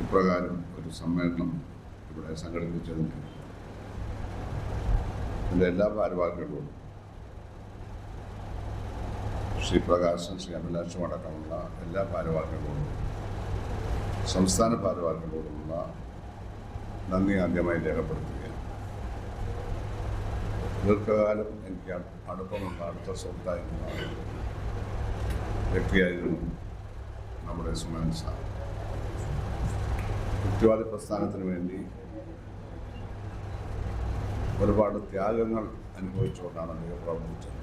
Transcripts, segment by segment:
ഇപ്രകാരം ഒരു സമ്മേളനം ഇവിടെ സംഘടിപ്പിച്ചതിന് ഇതിൻ്റെ എല്ലാ ഭാരവാഹികളോടും ശ്രീ പ്രകാശൻ, ശ്രീ അഭിലാഷും അടക്കമുള്ള എല്ലാ ഭാരവാഹികളോടും സംസ്ഥാന ഭാരവാഹികളോടുമുള്ള നന്ദി ആദ്യമായി രേഖപ്പെടുത്തുകയാണ്. ദീർഘകാലം എനിക്ക് അടുപ്പമുള്ള അടുത്ത സുഹൃത്തായിരുന്ന വ്യക്തിയായിരുന്നു നമ്മുടെ സുമൻ സാർ. യുക്തിവാദി പ്രസ്ഥാനത്തിന് വേണ്ടി ഒരുപാട് ത്യാഗങ്ങൾ അനുഭവിച്ചുകൊണ്ടാണ് അദ്ദേഹം പ്രവർത്തിച്ചത്.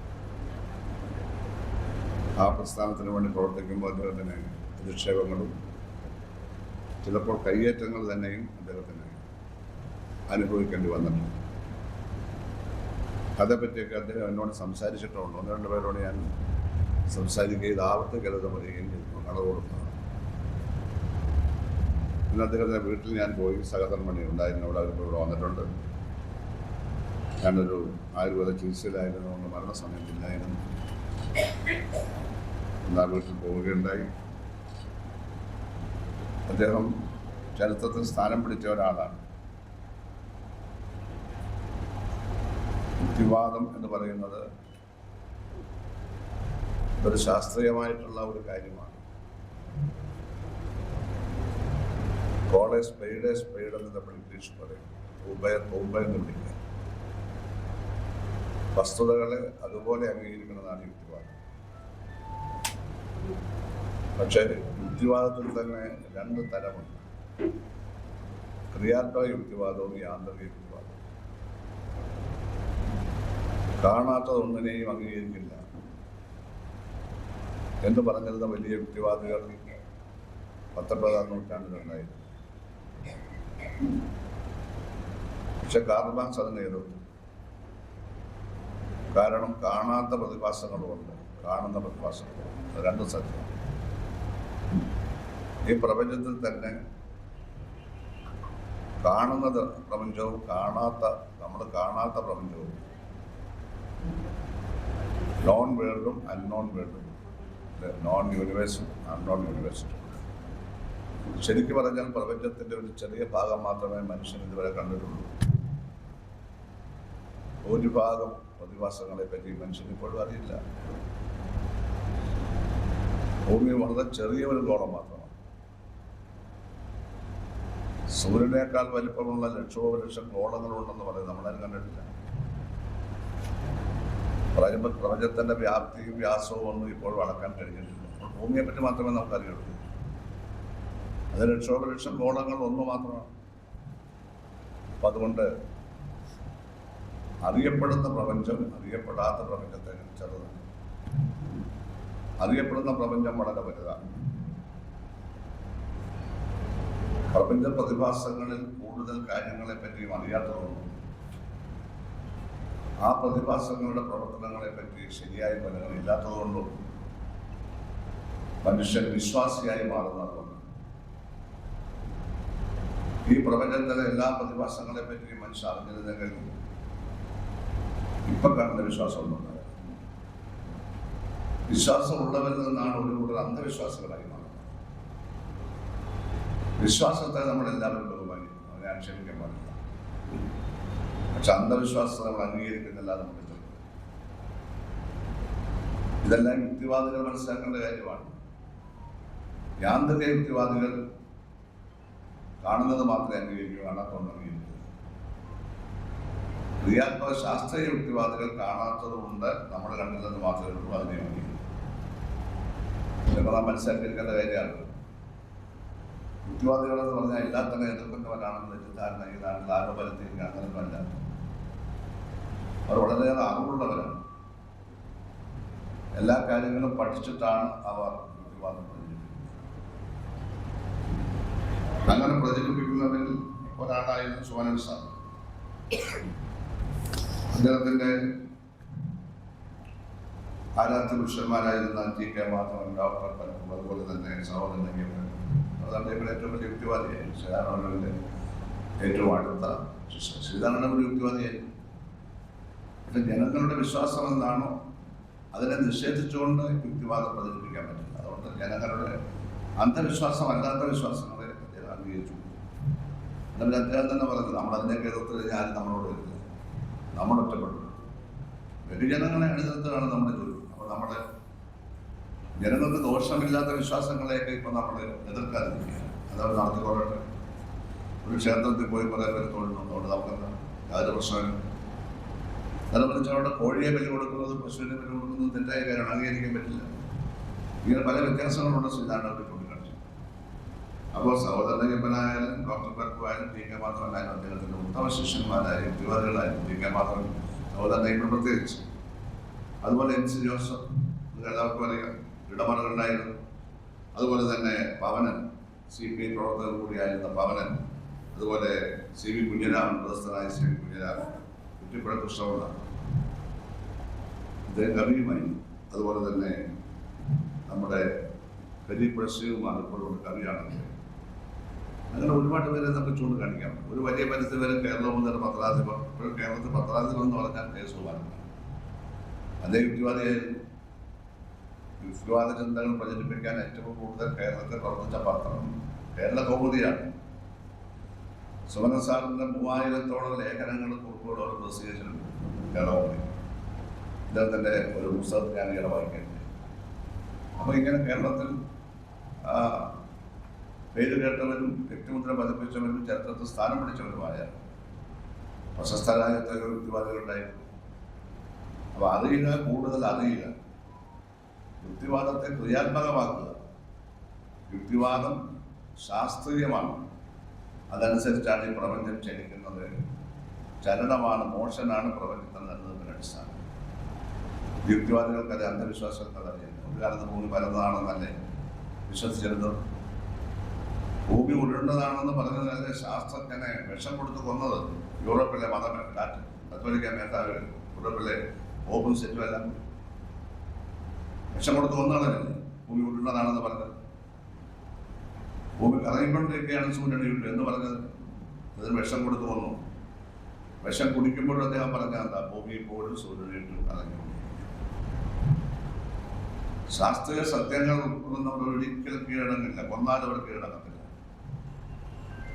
ആ പ്രസ്ഥാനത്തിന് വേണ്ടി പ്രവർത്തിക്കുമ്പോൾ അദ്ദേഹത്തിന് അധിക്ഷേപങ്ങളും ചിലപ്പോൾ കയ്യേറ്റങ്ങൾ തന്നെയും അദ്ദേഹത്തിന് അനുഭവിക്കേണ്ടി വന്നിട്ടുണ്ട്. അതേപ്പറ്റിയൊക്കെ അദ്ദേഹം എന്നോട് സംസാരിച്ചിട്ടുണ്ട്. ഒന്ന് രണ്ട് പേരോട് ഞാൻ സംസാരിക്കുകയും ആവർത്തിക്ക് ലളിതം പറയുകയും ചെയ്തു. കടകൊടുത്താണ്. ഇന്ന് അദ്ദേഹത്തിൻ്റെ വീട്ടിൽ ഞാൻ പോയി. സഹധർമ്മണി ഉണ്ടായിരുന്നു. അവിടെ അവരിപ്പോൾ ഇവിടെ വന്നിട്ടുണ്ട്. ഞാനൊരു ആയുർവേദ ചികിത്സയിലായിരുന്നുകൊണ്ട് മരണസമയത്തില്ലായിരുന്നു. എന്നാ വീട്ടിൽ പോവുകയുണ്ടായി. അദ്ദേഹം ചരിത്രത്തിൽ സ്ഥാനം പിടിച്ച ഒരാളാണ്. യുക്തിവാദം എന്ന് പറയുന്നത് ഒരു ശാസ്ത്രീയമായിട്ടുള്ള ഒരു കാര്യമാണ്. കോളേജ് സ്പെയ്ഡ് എന്ന് നമ്മൾ ഇംഗ്ലീഷ് പറയും. എന്ന് വിളിക്കുക. വസ്തുതകളെ അതുപോലെ അംഗീകരിക്കുന്നതാണ് യുക്തിവാദം. പക്ഷേ യുക്തിവാദത്തിൽ തന്നെ രണ്ട് തരമുണ്ട്: ക്രിയാത്മക യുക്തിവാദവും യാന്ത്രിക യുക്തിവാദവും. കാണാത്തതൊന്നിനെയും അംഗീകരിക്കില്ല എന്ന് പറഞ്ഞിരുന്ന വലിയ യുക്തിവാദികൾ 19ാം നൂറ്റാണ്ടിലുണ്ടായിരുന്നു. പക്ഷെ കാർൽ മാർക്സ് അതിനെ എതിർത്തു. കാരണം കാണാത്ത പ്രതിഭാസങ്ങളുമുണ്ട്, കാണുന്ന പ്രതിഭാസങ്ങളുമുണ്ട്. അത് രണ്ടും സത്യം. ഈ പ്രപഞ്ചത്തിൽ തന്നെ കാണുന്നത് പ്രപഞ്ചവും നമ്മൾ കാണാത്ത പ്രപഞ്ചവും, നോൺ വേൾഡും അൺനോൺ വേൾഡും, നോൺ യൂണിവേഴ്സും അൺനോൺ യൂണിവേഴ്സും. ശരിക്കും പറഞ്ഞാൽ പ്രപഞ്ചത്തിൻ്റെ ഒരു ചെറിയ ഭാഗം മാത്രമേ മനുഷ്യൻ ഇതുവരെ കണ്ടിട്ടുള്ളൂ. ഭൂരിഭാഗം പ്രതിഭാസങ്ങളെ പറ്റി മനുഷ്യന് ഇപ്പോഴും അറിയില്ല. ഭൂമി വളരെ ചെറിയ ഒരു ഗോളം മാത്രമാണ്. സൂര്യനേക്കാൾ വലിപ്പമുള്ള ലക്ഷോപലക്ഷം ഗോളങ്ങളുണ്ടെന്ന് പറയും. നമ്മളാരും കണ്ടിട്ടില്ല. പ്രപഞ്ചത്തിന്റെ വ്യാപ്തിയും വ്യാസവും ഒന്നും ഇപ്പോഴും അളക്കാൻ കഴിഞ്ഞിട്ടില്ല. ഭൂമിയെ പറ്റി മാത്രമേ നമുക്കറിയുള്ളൂ. അത് ലക്ഷോപലക്ഷം ഗോളങ്ങൾ ഒന്ന് മാത്രമാണ്. അപ്പം അതുകൊണ്ട് അറിയപ്പെടുന്ന പ്രപഞ്ചം അറിയപ്പെടാത്ത പ്രപഞ്ചത്തെ ചെറുതാണ്. അറിയപ്പെടുന്ന പ്രപഞ്ചം വളരെ വലുതാണ്. പ്രപഞ്ച പ്രതിഭാസങ്ങളിൽ കൂടുതൽ കാര്യങ്ങളെ പറ്റിയും അറിയാത്തതുകൊണ്ടും ആ പ്രതിഭാസങ്ങളുടെ പ്രവർത്തനങ്ങളെ പറ്റി ശരിയായ ഫലങ്ങളില്ലാത്തതുകൊണ്ടും മനുഷ്യൻ വിശ്വാസിയായി മാറുന്നതുകൊണ്ട് ഈ പ്രപഞ്ചത്തിലെ എല്ലാ പ്രതിഭാസങ്ങളെ പറ്റിയും മനുഷ്യൻ അറിഞ്ഞിരുന്നെങ്കിൽ ഇപ്പൊ കാണുന്ന വിശ്വാസമൊന്നുമില്ല. വിശ്വാസമുള്ളവരിൽ നിന്നാണ് ഒരു കൂടുതൽ അന്ധവിശ്വാസികളായി മാറുന്നത്. വിശ്വാസത്തെ നമ്മളെല്ലാവരും ബഹുമാനിക്കും, അതിനെ ആക്ഷേപിക്കാൻ പാടില്ല. പക്ഷെ അന്ധവിശ്വാസത്തെ നമ്മൾ അംഗീകരിക്കുന്നില്ല. നമുക്ക് ഇതെല്ലാം യുക്തിവാദികൾ മനസ്സിലാക്കേണ്ട കാര്യമാണ്. യാന്ത്രിക യുക്തിവാദികൾ കാണുന്നത് മാത്രമേ അംഗീകരിക്കൂ, കാണാത്തതൊന്നും അംഗീകരിക്കൂ. ക്രിയാത്മക ശാസ്ത്രീയ യുക്തിവാദികൾ കാണാത്തതുകൊണ്ട് നമ്മൾ കണ്ടില്ലെന്ന് മാത്രമേ ഉള്ളൂ, അതിനെ അംഗീകരിക്കും. ഇതൊക്കെ നാം മനസ്സിലാക്കിയിരിക്കേണ്ട കാര്യമാണ്. യുക്തിവാദികളെന്ന് പറഞ്ഞാൽ എല്ലാത്തിനെ എതിർക്കുന്നവരാണെന്ന് തെറ്റിദ്ധാരണ ഈ നാട്ടിൽ ആരോപരത്തിരിക്കുക, അങ്ങനെയൊന്നുമല്ല. അവർ വളരെയേറെ അറിവുള്ളവരാണ്. എല്ലാ കാര്യങ്ങളും പഠിച്ചിട്ടാണ് അവർ യുക്തിവാദം പ്രചരിപ്പിക്കുന്നത്. അങ്ങനെ പ്രചരിപ്പിക്കുന്നവരിൽ ഒരാളായിരുന്നു സുമൻ സാർ. അദ്ദേഹത്തിൻ്റെ ആരാധ്യ പുരുഷന്മാരായിരുന്ന ടി കെ മാധവൻ, ഡോക്ടർ പലരും, അതുപോലെ തന്നെ സഹോദരൻ അതാണ് ഇവിടെ ഏറ്റവും വലിയ യുക്തിവാദിയായി. ശ്രീധരൻ്റെ ഏറ്റവും അടുത്ത ശ്രീധരൻ്റെ ഒരു യുക്തിവാദിയായിരുന്നു. പക്ഷെ ജനങ്ങളുടെ വിശ്വാസം എന്താണോ അതിനെ നിഷേധിച്ചുകൊണ്ട് യുക്തിവാദം പ്രചരിപ്പിക്കാൻ പറ്റില്ല. അതുകൊണ്ട് ജനങ്ങളുടെ അന്ധവിശ്വാസം അല്ലാത്ത വിശ്വാസങ്ങളെ അദ്ദേഹം അംഗീകരിച്ചു. എന്നിട്ട് അദ്ദേഹം തന്നെ പറഞ്ഞു, നമ്മളതിൻ്റെയൊക്കെ എതിർത്ത് ആരും നമ്മളോട് വരില്ല, നമ്മൾ ഒറ്റപ്പെട്ടു. ബഹുജനങ്ങളെ അണിനിർത്തുകയാണ് നമ്മുടെ ജോലി. അപ്പോൾ നമ്മുടെ ജനങ്ങൾക്ക് ദോഷമില്ലാത്ത വിശ്വാസങ്ങളെയൊക്കെ ഇപ്പം നമ്മൾ എതിർക്കാതിരിക്കുക, അതവർ നടത്തിക്കൊള്ളട്ടെ. ഒരു ക്ഷേത്രത്തിൽ പോയി കുറേ പേര് തൊഴുന്നുണ്ട്, അവിടെ നമുക്കെന്താ യാതൊരു പ്രശ്നമില്ല. അതേപോലെ അവിടെ കോഴിയെ ബലി കൊടുക്കുന്നത്, പശുവിനെ ബലി കൊടുക്കുന്നത് തെറ്റായ കാര്യമാണ്, അംഗീകരിക്കാൻ പറ്റില്ല. ഇങ്ങനെ പല വ്യത്യാസങ്ങളുണ്ട് ശ്രീനാരായണ ചൂണ്ടിക്കാണിച്ചു. അപ്പോൾ സഹോദരനയ്യപ്പനായാലും ഡോക്ടർ പരപ്പുമായാലും ടി കെ മാത്രമായാലും അദ്ദേഹത്തിൻ്റെ ഉത്തമ ശിഷ്യന്മാരായ യുവതികളായാലും ടി കെ മാത്രം, സഹോദരനയ്യപ്പൻ പ്രത്യേകിച്ച്, അതുപോലെ MC ജോസഫ്, എല്ലാവർക്കും അറിയാം, ഇടമറുകളുണ്ടായിരുന്നു. അതുപോലെ തന്നെ പവനൻ, CPI പ്രവർത്തകർ കൂടിയായിരുന്ന പവനൻ, അതുപോലെ CV കുഞ്ഞിരാമൻ, പ്രശസ്തനായ CV കുഞ്ഞിരാമൻ, കുറ്റിപ്പുഴ കൃഷ്ണപിള്ള, അദ്ദേഹം കവിയുമായി. അതുപോലെ തന്നെ നമ്മുടെ കരിപ്പുഴ ശ്രീകുമാർ ഇപ്പോഴും കവിയാണെങ്കിൽ, അങ്ങനെ ഒരുപാട് പേരെ നമുക്ക് ചൂണ്ടിക്കാണിക്കാം. ഒരു വലിയ പരിധി വരെ കേരളം മുതൽ പത്രാധിപർ, ഇപ്പോൾ കേരളത്തിൽ പത്രാധിപർ എന്ന് പറഞ്ഞാൽ കെ സുകുമാരനാണ്. അതേ യുക്തിവാദിയായിരുന്നു. യുക്തിവാദ ചിന്തകൾ പ്രചരിപ്പിക്കാൻ ഏറ്റവും കൂടുതൽ കേരളത്തിൽ പ്രവർത്തിച്ച പത്രം കേരള കൗമുദിയാണ്. സുമന സാറിൻ്റെ 3000-ഓളം ലേഖനങ്ങളും കുറിപ്പുകളും അവർ പ്രസിദ്ധീകരിച്ചിട്ടുണ്ട് കേരള കൗമുദി. ഇദ്ദേഹത്തിൻ്റെ ഒരു പുസ്തകത്തിൽ ഞാൻ ഈയിടെ വായിക്കുന്നത്. അപ്പോൾ ഇങ്ങനെ കേരളത്തിൽ പേര് കേട്ടവരും വ്യക്തിമുദ്ര പതിപ്പിച്ചവരും ചരിത്രത്തിൽ സ്ഥാനം പിടിച്ചവരുമായ പ്രശസ്തരായ എത്രയോ യുക്തിവാദികളുണ്ടായിരുന്നു. അപ്പോൾ അറിയുക, കൂടുതൽ അറിയുക, യുക്തിവാദത്തെ ക്രിയാത്മകമാക്കുക. യുക്തിവാദം ശാസ്ത്രീയമാണ്, അതനുസരിച്ചാണ് ഈ പ്രപഞ്ചം ചലിക്കുന്നത്. ചലനമാണ്, മോഷനാണ് പ്രപഞ്ചത്തിൽ നിലനിൽക്കുന്ന അടിസ്ഥാനം. യുക്തിവാദികൾക്ക് അത് അന്ധവിശ്വാസങ്ങൾ അറിയാം. ഒരു കാലത്ത് ഭൂമി പരന്നതാണെന്നല്ലേ വിശ്വസിച്ചിരുന്നത്. ഭൂമി ഉരുണ്ടതാണെന്ന് പറഞ്ഞതല്ലേ ശാസ്ത്രജ്ഞനെ വിഷം കൊടുത്ത് കൊന്നത് യൂറോപ്പിലെ കത്തോലിക്ക മേധാവികൾ, യൂറോപ്പിലെ ഓപ്പൺ സെറ്റും എല്ലാം വിഷം കൊടുത്ത് കൊന്നതല്ലേ ഭൂമി ഉരുണ്ടതാണെന്ന് പറഞ്ഞത്. ഭൂമി കറങ്ങിക്കൊണ്ടിരിക്കുകയാണ് സൂര്യനെ വിട്ടു എന്ന് പറഞ്ഞത്, അതിന് വിഷം കൊടുത്ത് കൊന്നു. വിഷം കുടിക്കുമ്പോഴും അദ്ദേഹം പറഞ്ഞാൽ എന്താ, ഭൂമി ഇപ്പോഴും സൂര്യനെ വിട്ടു കറങ്ങിക്കൊണ്ടിരിക്കും. ശാസ്ത്രീയ സത്യങ്ങൾ ഉൾക്കൊള്ളുന്നവർ ഒരിക്കലും കീഴടങ്ങില്ല, കൊന്നാലും അവർ കീഴടങ്ങത്തില്ല.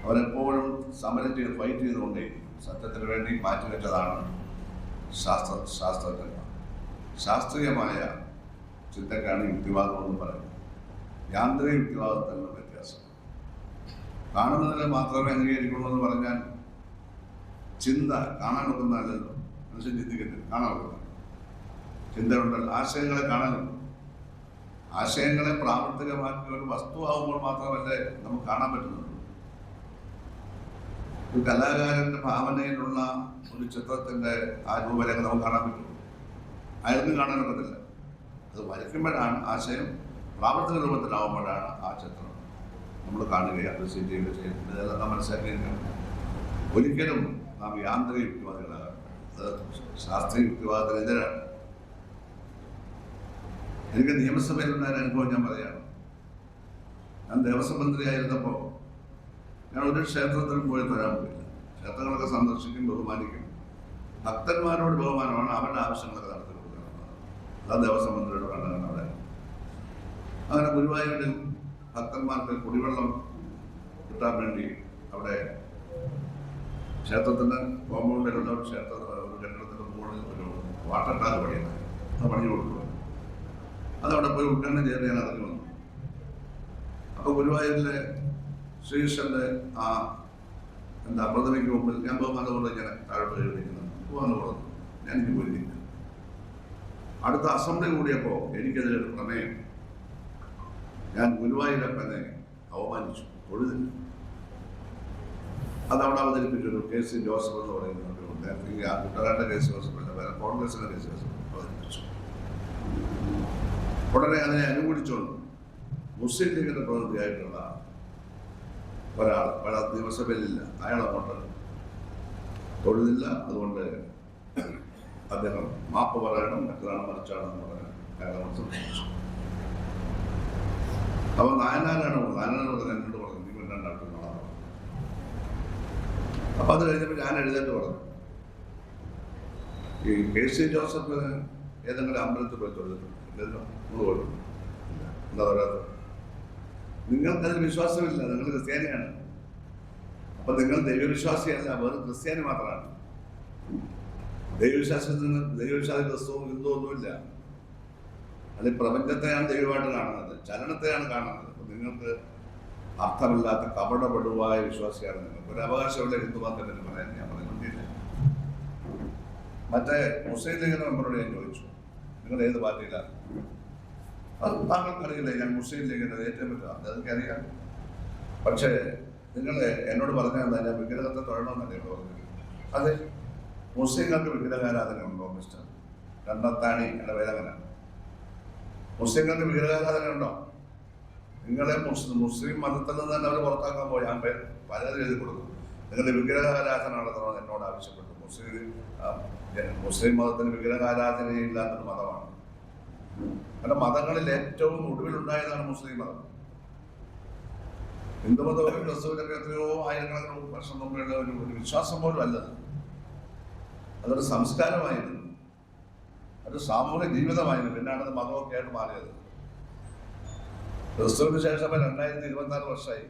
അവരെപ്പോഴും സമരം ചെയ്ത് ഫൈറ്റ് ചെയ്തുകൊണ്ടേ സത്യത്തിന് വേണ്ടി മാറ്റിവെച്ചതാണ് ശാസ്ത്രജ്ഞന്മാർ. ശാസ്ത്രീയമായ ചിന്തക്കാണ് യുക്തിവാദം എന്ന് പറയുന്നത്. യാന്ത്രിക യുക്തിവാദത്തിലുള്ള വ്യത്യാസം. കാണുന്നതിനെ മാത്രമേ അംഗീകരിക്കുള്ളൂ എന്ന് പറഞ്ഞാൽ ചിന്ത കാണാൻ ഒക്കുന്നതല്ലോ. മനുഷ്യൻ ചിന്തിക്കത്തില്ല, കാണാൻ ഒക്കുന്ന ചിന്തയുണ്ടല്ലോ, ആശയങ്ങളെ കാണാനുണ്ട്. ആശയങ്ങളെ പ്രാവർത്തികമാക്കിയ ഒരു വസ്തുവാകുമ്പോൾ മാത്രമല്ലേ നമുക്ക് കാണാൻ പറ്റുന്നുള്ളൂ. ഒരു കലാകാരന്റെ ഭാവനയിലുള്ള ഒരു ചിത്രത്തിന്റെ ആ രൂപരേഖ നമുക്ക് കാണാൻ പറ്റുള്ളൂ, അയാൾക്കും കാണാനൊക്കത്തില്ല. അത് വരയ്ക്കുമ്പോഴാണ് ആശയം പ്രാവർത്തിക രൂപത്തിലാവുമ്പോഴാണ് ആ ചിത്രം നമ്മൾ കാണുകയും അപ്രിസിയേറ്റ് ചെയ്യുകയും ചെയ്യുന്നത്. ഇതെല്ലാം നാം മനസ്സിലാക്കിയിരിക്കണം. ഒരിക്കലും നാം യാന്ത്രിക യുക്തിവാദികളാകാം. അത് ശാസ്ത്രീയ യുക്തിവാദത്തിനെതിരാണ്. എനിക്ക് നിയമസഭയിലുണ്ടായ അനുഭവം ഞാൻ പറയുകയാണ്. ഞാൻ ദേവസ്വം മന്ത്രിയായിരുന്നപ്പോൾ ഞാൻ ഒരു ക്ഷേത്രത്തിലും പോയി തൊഴാൻ പോയില്ല. ക്ഷേത്രങ്ങളൊക്കെ സന്ദർശിക്കും, ബഹുമാനിക്കും. ഭക്തന്മാരോട് ബഹുമാനമാണ്, അവരുടെ ആവശ്യങ്ങളൊക്കെ നടത്തി കൊടുക്കുന്നത്. അതാ ദേവസ്വം മന്ത്രിയോട് കണ്ടാണ് അവിടെ. അങ്ങനെ ഗുരുവായൂരിൽ ഭക്തന്മാർക്ക് കുടിവെള്ളം കിട്ടാൻ വേണ്ടി അവിടെ ക്ഷേത്രത്തിൻ്റെ കോമ്പൗണ്ടിലുള്ള ഒരു കെട്ടിടത്തിൻ്റെ മുകളിൽ ഒരു വാട്ടർ ടാങ്ക് പണിയുന്നത്, അത് പണി കൊടുക്കുക. അതവിടെ പോയി ഉദ്ഘാടനം ചെയ്ത് ഞാൻ അറിഞ്ഞു വന്നു. അപ്പോൾ ഗുരുവായൂരിലെ ശ്രീകൃഷ്ണൻ്റെ ആ പ്രതിമയ്ക്ക് മുമ്പിൽ ഞാൻ ബഹുമാനത്തോടെ ഇങ്ങനെ താഴോട്ട് എഴുതിക്കുന്നത് പോകാന്ന് പറഞ്ഞു. ഞാൻ എനിക്ക് പോയിരിക്കുന്നു. അടുത്ത അസംബ്ലി കൂടിയപ്പോൾ എനിക്കതിലൊരു പ്രമേയം. ഞാൻ ഗുരുവായൂരപ്പനെ അവമാനിച്ചു, തൊഴുതില്ല. അതവിടെ അവതരിപ്പിച്ചൊരു KC ജോസഫ് എന്ന് പറയുന്ന ഒരു നേരത്തെ ആ കുട്ടനാട്ടെ KC ജോസഫ് അല്ല, വേറെ കോൺഗ്രസിന്റെ KC ജോസഫ് അവതരിപ്പിച്ചു. ഉടനെ അതിനെ അനുകൂലിച്ചുകൊണ്ട് മുസ്ലിം ലീഗിന്റെ പ്രതിനിധിയായിട്ടുള്ള ഒരാൾ നിയമസഭയിലില്ല, അയാൾ അങ്ങോട്ട് തൊഴുതില്ല. അതുകൊണ്ട് അദ്ദേഹം മാപ്പ് പറയണം, മറ്റൊരാൾ മറിച്ചാണെന്ന് പറയാൻ അയാളെ സംസാരിച്ചു. അപ്പോൾ നായനാരോട് എന്നോട് പറഞ്ഞു, നിങ്ങൾ രണ്ടാൾക്ക് കാണാൻ. അപ്പൊ അത് കഴിഞ്ഞപ്പോൾ ഞാൻ എഴുന്നേറ്റ് പറഞ്ഞു, ഈ KC ജോസഫ് ഏതെങ്കിലും അമ്പലത്തിൽ പോയി തൊഴുതിട്ടുണ്ട്? ഇല്ലല്ലോ. എന്താ പറയാ, നിങ്ങൾക്കതിൽ വിശ്വാസമില്ല, നിങ്ങൾ ക്രിസ്ത്യാനിയാണ്. അപ്പൊ നിങ്ങൾ ദൈവവിശ്വാസിയല്ല, വെറും ക്രിസ്ത്യാനി മാത്രമാണ്. ദൈവവിശ്വാസി ക്രിസ്തുവും ഹിന്ദു ഒന്നുമില്ല. അത് പ്രപഞ്ചത്തെയാണ് ദൈവമായിട്ട് കാണുന്നത്, ചലനത്തെയാണ് കാണുന്നത്. അപ്പൊ നിങ്ങൾക്ക് അർത്ഥമില്ലാത്ത കപടപടുവായ വിശ്വാസിയാണ് നിങ്ങൾ. ഒരു അവകാശമുള്ള ഹിന്ദുമതത്തിന് പറയാൻ ഞാൻ പറയുന്നില്ല. മറ്റേ മുസ്ലിം ലീഗിന്റെ മെമ്പറോട് ഞാൻ ചോദിച്ചു, നിങ്ങൾ ഏത് പാർട്ടിയിലാണ്? അത് താങ്കൾക്കറിയില്ല. ഞാൻ മുസ്ലിം ലീഗിന്റെ ഏറ്റവും പറ്റുക അതെനിക്കറിയാം. പക്ഷേ നിങ്ങൾ എന്നോട് പറഞ്ഞാൽ ഞാൻ വിഗ്രഹത്തെ തൊഴണമെന്നല്ലേ പറഞ്ഞത്? അതെ, മുസ്ലിങ്ങൾക്ക് വിഗ്രഹാരാധന ഉണ്ടോ മിസ്റ്റർ കണ്ണത്താണി? എന്റെ വേദന. മുസ്ലിങ്ങൾക്ക് വിഗ്രഹാരാധന ഉണ്ടോ? നിങ്ങളെ മുസ്ലിം മതത്തിൽ നിന്ന് തന്നെ അവർ പുറത്താക്കാൻ പോയി. ഞാൻ പരാതി എഴുതി കൊടുക്കും. നിങ്ങളുടെ വിഗ്രഹാരാധന നടത്തണമെന്ന് എന്നോട് ആവശ്യപ്പെട്ടു. മുസ്ലിം മതത്തിന് വിഗ്രഹാരാധനയില്ലാത്തൊരു മതമാണ്. കാരണം മതങ്ങളിൽ ഏറ്റവും ഒടുവിലുണ്ടായതാണ് മുസ്ലിം മതം. ഹിന്ദുമതവും ക്രിസ്തുവിനൊക്കെ എത്രയോ ആയിരക്കണക്കിന് വർഷം മുമ്പുള്ള ഒരു വിശ്വാസം പോലും അല്ലത്. അതൊരു സംസ്കാരമായിരുന്നു, ഒരു സാമൂഹിക ജീവിതമായിരുന്നു. പിന്നാണ് അത് മതമൊക്കെ ആയിട്ട് മാറിയത്. ക്രിസ്തുവിന് ശേഷം 2024 വർഷമായി.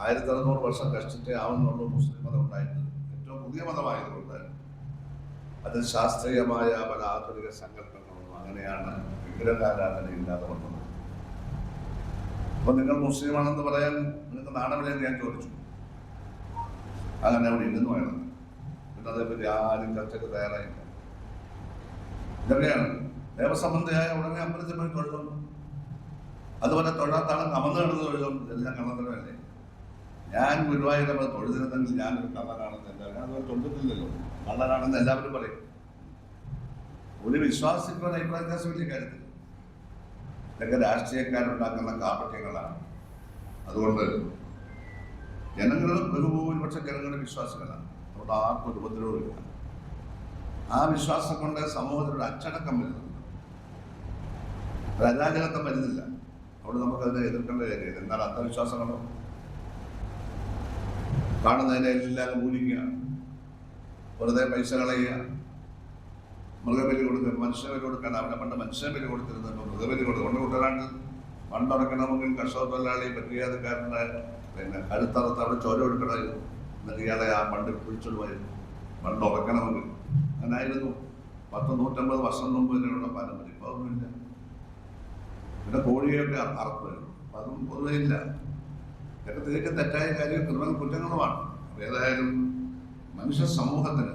1600 വർഷം കഷ്ടിച്ചേ ആവുന്നുള്ളൂ മുസ്ലിം മതം ഉണ്ടായിട്ട്. ഏറ്റവും പുതിയ മതമായതുകൊണ്ട് അത് ശാസ്ത്രീയമായ പല ആധുനിക സങ്കല്പങ്ങളും അങ്ങനെയാണ് വിഗ്രഹാരാധന ഇല്ലാതെ വന്നത്. അപ്പൊ നിങ്ങൾ മുസ്ലിമാണെന്ന് പറയാൻ നിങ്ങൾക്ക് നാണമില്ലെന്ന് ഞാൻ ചോദിച്ചു. അങ്ങനെ അവിടെ ഇരുന്ന് വേണം. പിന്നെ അതേപറ്റി ആരും ചർച്ചയ്ക്ക് തയ്യാറായില്ല. ഇതൊക്കെയാണ് ദേവസംബന്ധിയായ ഉടനെ അമ്പലത്തിൽ പോയി തൊഴുതും, അതുപോലെ തൊഴാത്താണ് കമന്ന് കിടന്ന് തൊഴുതും. ഇതെല്ലാം കള്ളത്തരമല്ലേ? ഞാൻ ഗുരുവായൂരപ്പ തൊഴുതിരുന്നെങ്കിൽ ഞാനൊരു കള്ളനാണെന്ന് എല്ലാവരും, ഞാൻ അതുപോലെ തൊഴുതിട്ടില്ലല്ലോ, കള്ളനാണെന്ന് എല്ലാവരും പറയും. ഒരു വിശ്വാസിക്ക് ഒരു അഭിപ്രായ വ്യത്യാസമില്ല കാര്യത്തിൽ. ഇതൊക്കെ രാഷ്ട്രീയക്കാരുണ്ടാക്കുന്ന കാപട്യങ്ങളാണ്. അതുകൊണ്ട് ജനങ്ങൾ ബഹുഭൂരിപക്ഷം ജനങ്ങളുടെ വിശ്വാസികളാണ്. അതുകൊണ്ട് ആർക്കും ഒരു ഉപദ്രവമില്ല. ആ വിശ്വാസം കൊണ്ട് സമൂഹത്തിലൊരു അച്ചടക്കം വരുന്നുണ്ട്, ഒരു അരാജകത്വം വരുന്നില്ല. അവിടെ നമുക്കതിനെ എതിർക്കേണ്ട കാര്യമില്ല. എന്നാൽ അന്ധവിശ്വാസങ്ങളോ കാണുന്നതിനെ എല്ലാം മൂലിക്കുക, വെറുതെ പൈസ കളയുക, മൃഗബലി കൊടുക്കുക, മനുഷ്യബലി കൊടുക്കാൻ. അവിടെ പണ്ട് മനുഷ്യബലി കൊടുത്തിരുന്നത് മൃഗബലി കൊണ്ട് കൂട്ടരാണ്ട് മണ്ണുറക്കണമെങ്കിൽ കർഷക തൊഴിലാളി പറ്റിയാതക്കാരൻ്റെ കഴുത്തറത്ത് അവിടെ ചോര കൊടുക്കണമായിരുന്നു. എന്നിട്ട് ഇയാളെ ആ മണ്ണിൽ പിടിച്ചോളുമായിരുന്നു. മണ്ണ് ഉറക്കണമെങ്കിൽ അങ്ങനെ ആയിരുന്നു. 150 വർഷം മുമ്പ് ഇതിനുള്ള പാരമ്പര്യം. ഇപ്പൊ അതൊന്നുമില്ല. പിന്നെ കോഴിയൊക്കെ അറപ്പ് വരുന്നു, അതും പൊതുവെ ഇല്ല. ഇതൊക്കെ തികച്ചും തെറ്റായ കാര്യം, ക്രിമിനൽ കുറ്റങ്ങളുമാണ്. ഏതായാലും മനുഷ്യ സമൂഹത്തിന്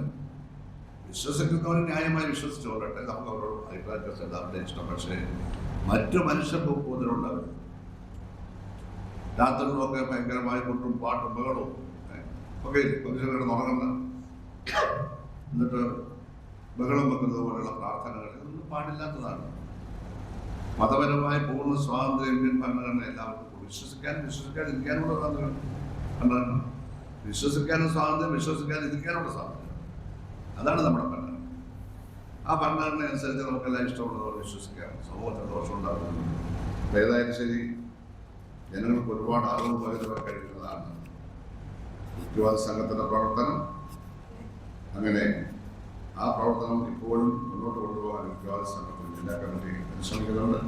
വിശ്വസിക്കുന്നവർ ന്യായമായി വിശ്വസിച്ചു കൊള്ളട്ടെ. നമുക്ക് അവരോട് അഭിപ്രായ ചർച്ച അവരുടെ ഇഷ്ടം. പക്ഷേ മറ്റു മനുഷ്യർക്ക് ഉപദ്രവമുണ്ടാവും. രാത്രികളൊക്കെ ഭയങ്കരമായ കൊട്ടും പാട്ടും ബഹളവും ഒക്കെ മനുഷ്യരുടെ ഉറങ്ങുന്ന, എന്നിട്ട് ബഹളം വെക്കുന്നത് പോലെയുള്ള പ്രാർത്ഥനകൾ, ഇതൊന്നും പാടില്ലാത്തതാണ്. മതപരമായ പൂർണ്ണ സ്വാതന്ത്ര്യം ഇന്ത്യൻ ഭരണഘടന എല്ലാവർക്കും വിശ്വസിക്കാതിരിക്കാനുള്ള സ്വാതന്ത്ര്യം ഭരണഘടന. വിശ്വസിക്കാനും സ്വാതന്ത്ര്യം, വിശ്വസിക്കാതിരിക്കാനുള്ള സ്വാതന്ത്ര്യം. അതാണ് നമ്മുടെ ഭരണഘടന. ആ ഭരണഘടന അനുസരിച്ച് നമുക്കെല്ലാം ഇഷ്ടമുള്ളതോടെ വിശ്വസിക്കാം. സമൂഹത്തിന് ദോഷം ഉണ്ടാകുന്നു. ഏതായാലും ശരി, ജനങ്ങൾക്ക് ഒരുപാട് അറിവ് പകരുവാൻ കഴിയുന്നതാണ് യുക്തിവാദ സംഘത്തിന്റെ പ്രവർത്തനം. അങ്ങനെ ആ പ്രവർത്തനം ഇപ്പോഴും മുന്നോട്ട് കൊണ്ടുപോകാൻ യുക്തിവാദ സംഘത്തിന് ജില്ലാ കമ്മിറ്റി പരിശ്രമിക്കുന്നുണ്ട്.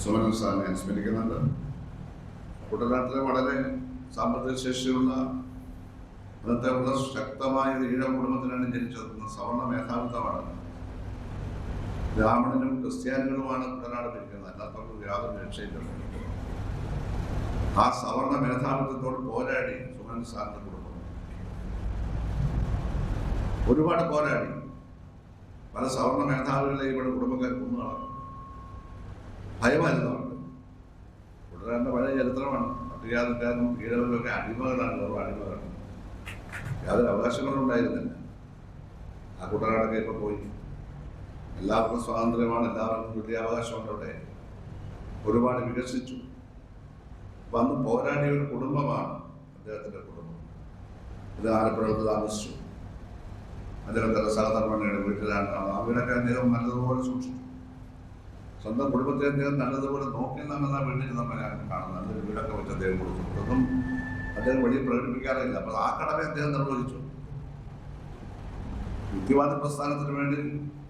സുമനൻ സാറിനെ അനുസ്മരിക്കുന്നുണ്ട്. കുട്ടനാട്ടിലെ വളരെ സാമ്പത്തിക ശേഷിയുള്ള അന്നത്തെ ഉള്ള ശക്തമായ ഈഴവ കുടുംബത്തിലാണ് ജനിച്ചത്. സവർണ മേധാവിത്വമാണ്. ബ്രാഹ്മണനും ക്രിസ്ത്യാനികളുമാണ് കുട്ടനാട് ഭരിക്കുന്നത്. അല്ലാത്തവർക്ക് യാതൊരു രക്ഷയില്ല. ആ സവർണ മേധാവിത്വത്തോട് പോരാടി സുമൻ സാറിന്റെ കുടുംബം ഒരുപാട് പോരാടി. പല സവർണ മേധാവികളെ ഇവിടെ കുടുംബക്കാർ കൊന്നുകളാണ്. ഭയമായിരുന്നു അവർക്ക്. കുട്ടനാടിന്റെ പഴയ ചരിത്രമാണ്. പട്ടികജാതിക്കാരും ഈഴവരും ഒക്കെ അടിമകളാണ്, വെറും അടിമകളാണ്. യാതൊരു അവകാശങ്ങളും ഉണ്ടായിരുന്നില്ല. ആ കുട്ടനാടൊക്കെ ഇപ്പൊ പോയി. എല്ലാവർക്കും സ്വാതന്ത്ര്യമാണ്, എല്ലാവർക്കും തുല്യാവകാശമുണ്ട്. അവിടെ ഒരുപാട് വികസിച്ചു. അപ്പൊ അന്ന് പോരാടിയ ഒരു കുടുംബമാണ് അദ്ദേഹത്തിന്റെ കുടുംബം. ഇത് ആലപ്പുഴത്ത് താമസിച്ചു. അദ്ദേഹത്തിന്റെ സഹധർമ്മണിയുടെ വീട്ടിലാണ്. അവരൊക്കെ അദ്ദേഹം നല്ലതുപോലെ സൂക്ഷിച്ചു. സ്വന്തം കുടുംബത്തെ അദ്ദേഹം നല്ലതുപോലെ നോക്കി എന്നാണ് വീട്ടിൽ നമ്മൾ കാണുന്നത്. നല്ലൊരു വീടൊക്കെ വെച്ച് അദ്ദേഹം കൊടുത്തു. അതൊന്നും അദ്ദേഹം വലിയ പ്രകടിപ്പിക്കാറില്ല. അപ്പോൾ ആ കടമ അദ്ദേഹം നിർവഹിച്ചു. യുക്തിവാദ പ്രസ്ഥാനത്തിന് വേണ്ടി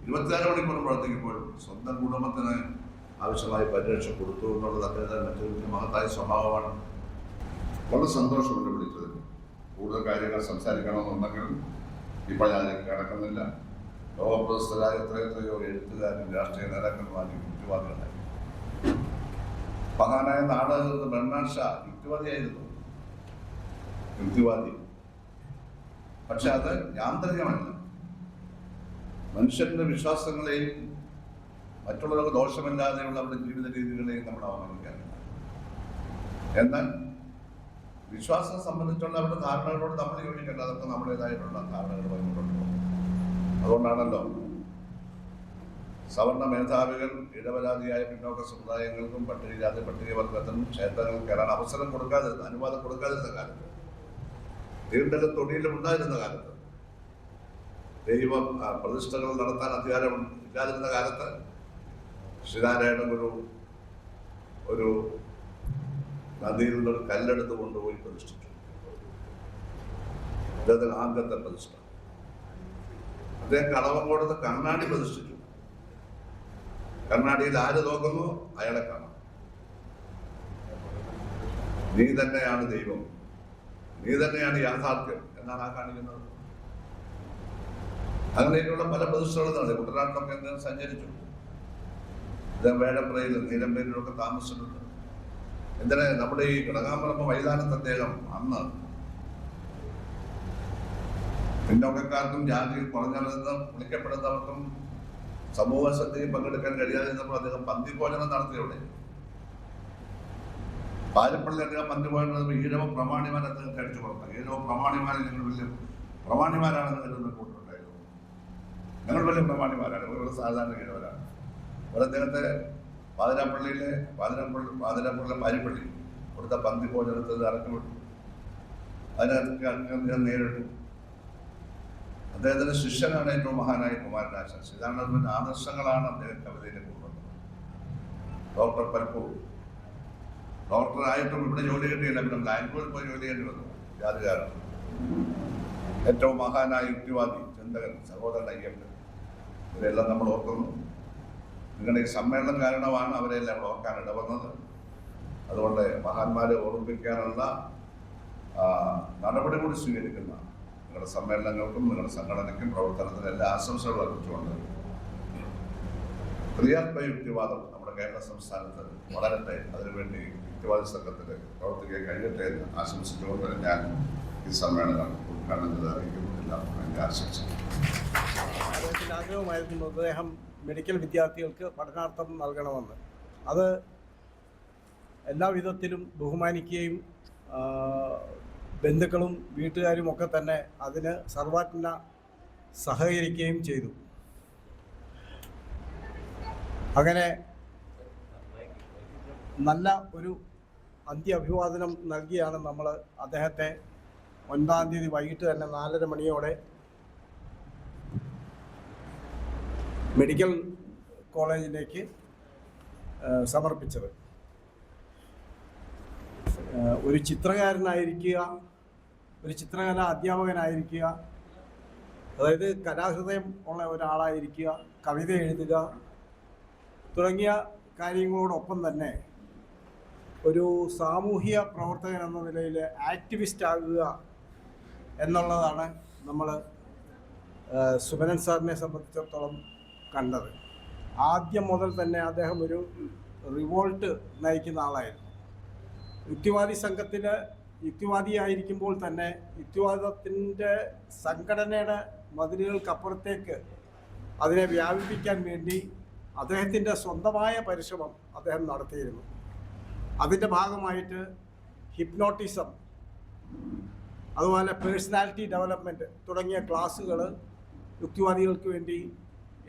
24 മണിക്കൂർ പ്രവർത്തിക്കുമ്പോഴും സ്വന്തം കുടുംബത്തിന് ആവശ്യമായ പരിരക്ഷ കൊടുത്തു എന്നുള്ളത് അദ്ദേഹത്തിന് മറ്റൊരു മഹത്തായ സ്വഭാവമാണ്. വളരെ സന്തോഷമുണ്ട് വിളിച്ചത്. കൂടുതൽ കാര്യങ്ങൾ സംസാരിക്കണമെന്നുണ്ടെങ്കിൽ ഇപ്പോൾ ഞാൻ കിടക്കുന്നില്ല. ലോകപ്രശസ്തരായ എത്രയോ എഴുത്തുകാരും രാഷ്ട്രീയ നേതാക്കന്മാരും യുക്തിവാദികളായി. മഹാനായ നാടകത്തിൽ ബർണാഡ് ഷാ യുക്തിവാദിയായിരുന്നു, യുക്തിവാദി. പക്ഷെ അത് യാന്ത്രികമല്ല. മനുഷ്യന്റെ വിശ്വാസങ്ങളെയും മറ്റുള്ളവർക്ക് ദോഷമില്ലാതെയുള്ള അവരുടെ ജീവിത രീതികളെയും നമ്മൾ അവഗണിക്കാറില്ല. എന്നാൽ വിശ്വാസം സംബന്ധിച്ചുള്ള അവരുടെ ധാരണകളോട് നമ്മൾ യോജിക്കേണ്ട, അതൊക്കെ നമ്മുടേതായിട്ടുള്ള ധാരണകൾ വരുന്നുണ്ടോ. അതുകൊണ്ടാണല്ലോ സവർണ മേധാവികൾ ഇടപരാധിയായ പിന്നോക്ക സമുദായങ്ങൾക്കും പട്ടികജാതി പട്ടികവർഗത്തിനും ക്ഷേത്രങ്ങൾ കയറാൻ അവസരം കൊടുക്കാതിരുന്ന, അനുവാദം കൊടുക്കാതിരുന്ന കാലത്ത്, തീണ്ടലും തൊടിയിലും ഉണ്ടായിരുന്ന കാലത്ത്, ദൈവ പ്രതിഷ്ഠകൾ നടത്താൻ അധികാരം ഇല്ലാതിരുന്ന കാലത്ത് ശ്രീനാരായണ ഗുരു ഒരു നദിയിൽ നിന്നൊരു കല്ലെടുത്ത് കൊണ്ടുപോയി പ്രതിഷ്ഠിച്ചു. അദ്ദേഹത്തിന് ആദ്യത്തെ പ്രതിഷ്ഠ. അദ്ദേഹം കളവങ്കോടത്ത് കണ്ണാടി പ്രതിഷ്ഠിച്ചു. കണ്ണാടിയിൽ ആര് നോക്കുന്നു അയാളെ കാണാം. നീ തന്നെയാണ് ദൈവം, നീ തന്നെയാണ് യാഥാർത്ഥ്യം എന്നാണ് ആ കാണിക്കുന്നത്. അങ്ങനെയൊക്കെയുള്ള പല പ്രതിഷ്ഠകളും നടത്തി. കുട്ടനാട്ടിലൊക്കെ അദ്ദേഹം സഞ്ചരിച്ചു. അദ്ദേഹം വേഴപ്രയിലും നീലമ്പേരിലും ഒക്കെ താമസിച്ചിട്ടുണ്ട്. എന്തിന് നമ്മുടെ ഈ കിടങ്ങാമ്പറമ്പ് മൈതാനത്ത് അദ്ദേഹം അന്ന് പിന്നോക്കക്കാർക്കും ജാതിയിൽ കുറഞ്ഞവരെന്ന് വിളിക്കപ്പെടുന്നവർക്കും സമൂഹ ശ്രദ്ധയിൽ പങ്കെടുക്കാൻ കഴിയാതിരുന്നപ്പോൾ അദ്ദേഹം പന്തിഭോജനം നടത്തിയവിടെ. പാലപ്പള്ളി അദ്ദേഹം പന്തിഭോജനം ഈഴവ പ്രമാണിമാർ അദ്ദേഹം കഴിച്ചു കൊടുത്തു. ഈഴവ പ്രമാണിമാരെ ഞങ്ങൾ വലിയ പ്രമാണിമാരാണെന്ന് കരുതുന്ന കൂട്ടുണ്ടായിരുന്നു. ഞങ്ങൾ വലിയ പ്രമാണിമാരാണ്, ഒരു സാധാരണ ഈഴവരാണ്. അവർ അദ്ദേഹത്തെ പാതിരാപ്പള്ളിയിലെ പാതിരാപ്പള്ളി പാരിപ്പള്ളി അവിടുത്തെ പന്തിഭോജനത്തിൽ ഇറക്കി വിട്ടു. അതിനകത്ത് അദ്ദേഹം നേരിട്ടു. അദ്ദേഹത്തിന്റെ ശിഷ്യനാണ് ഏറ്റവും മഹാനായ കുമാരനാശാൻ. ശ്രീരാമനാഥന്റെ ആദർശങ്ങളാണ് അദ്ദേഹം കവിതയിലേക്ക് കൊണ്ടുവന്നത്. ഡോക്ടർ പൽപ്പൂർ ഡോക്ടറായിട്ടും ഇവിടെ ജോലി കിട്ടിയില്ല, പിന്നെ ബാംഗ്ലൂരിൽ പോയി ജോലി ചെയ്യേണ്ടി വന്നു. ജാതികാരൻ. ഏറ്റവും മഹാനായ യുക്തിവാദി ചിന്തകൻ സഹോദരൻ അയ്യപ്പൻ. ഇവരെല്ലാം നമ്മൾ ഓർക്കുന്നു. നിങ്ങളുടെ ഈ സമ്മേളനം കാരണമാണ് അവരെല്ലാം ഓർക്കാൻ ഇടവന്നത്. അതുകൊണ്ട് മഹാന്മാരെ ഓർമ്മിപ്പിക്കാനുള്ള നടപടി കൂടി സ്വീകരിക്കുന്ന നിങ്ങളുടെ സമ്മേളനങ്ങൾക്കും നിങ്ങളുടെ സംഘടനയ്ക്കും പ്രവർത്തനത്തിനും എല്ലാ ആശംസകളും അർപ്പിച്ചുകൊണ്ട് ക്രിയാത്മക യുക്തിവാദം നമ്മുടെ കേരള സംസ്ഥാനത്ത് വളരട്ടെ, അതിനുവേണ്ടി യുക്തിവാദി സംഘത്തിൽ പ്രവർത്തിക്കാൻ കഴിയട്ടെ എന്ന് ആശംസിച്ചുകൊണ്ട് ഞാൻ ഈ സമ്മേളനം ഉദ്ഘാടനം ചെയ്ത് അറിയിക്കുന്നില്ല. എൻ്റെ ആശംസ. അദ്ദേഹത്തിൻ്റെ ആഗ്രഹമായിരുന്നു അദ്ദേഹം മെഡിക്കൽ വിദ്യാർത്ഥികൾക്ക് പഠനാർത്ഥം നൽകണമെന്ന്. അത് എല്ലാ വിധത്തിലും ബഹുമാനിക്കുകയും ബന്ധുക്കളും വീട്ടുകാരും ഒക്കെ തന്നെ അതിന് സർവാത്മന സഹകരിക്കുകയും ചെയ്തു. അങ്ങനെ നല്ല ഒരു അന്ത്യാഭിവാദനം നൽകിയാണ് നമ്മൾ അദ്ദേഹത്തെ 9-ാം തീയതി വൈകിട്ട് തന്നെ 4:30 മണിയോടെ മെഡിക്കൽ കോളേജിലേക്ക് സമർപ്പിച്ചത്. ഒരു ചിത്രകാരനായിരിക്കുക, ഒരു ചിത്രകല അധ്യാപകനായിരിക്കുക, അതായത് കലാഹൃദയം ഉള്ള ഒരാളായിരിക്കുക, കവിത എഴുതുക തുടങ്ങിയ കാര്യങ്ങളോടൊപ്പം തന്നെ ഒരു സാമൂഹ്യ പ്രവർത്തകൻ എന്ന നിലയിൽ ആക്ടിവിസ്റ്റ് ആകുക എന്നുള്ളതാണ് നമ്മൾ സുമനൻ സാറിനെ സംബന്ധിച്ചിടത്തോളം കണ്ടത്. ആദ്യം മുതൽ തന്നെ അദ്ദേഹം ഒരു റിവോൾട്ട് നയിക്കുന്ന ആളായിരുന്നു. യുക്തിവാദി സംഘത്തിൽ യുക്തിവാദിയായിരിക്കുമ്പോൾ തന്നെ യുക്തിവാദത്തിൻ്റെ സംഘടനയുടെ മതിലുകൾക്കപ്പുറത്തേക്ക് അതിനെ വ്യാപിപ്പിക്കാൻ വേണ്ടി അദ്ദേഹത്തിൻ്റെ സ്വന്തമായ പരിശ്രമം അദ്ദേഹം നടത്തിയിരുന്നു. അതിൻ്റെ ഭാഗമായിട്ട് ഹിപ്നോട്ടിസം, അതുപോലെ പേഴ്സണാലിറ്റി ഡെവലപ്മെൻറ്റ് തുടങ്ങിയ ക്ലാസ്സുകൾ യുക്തിവാദികൾക്ക് വേണ്ടി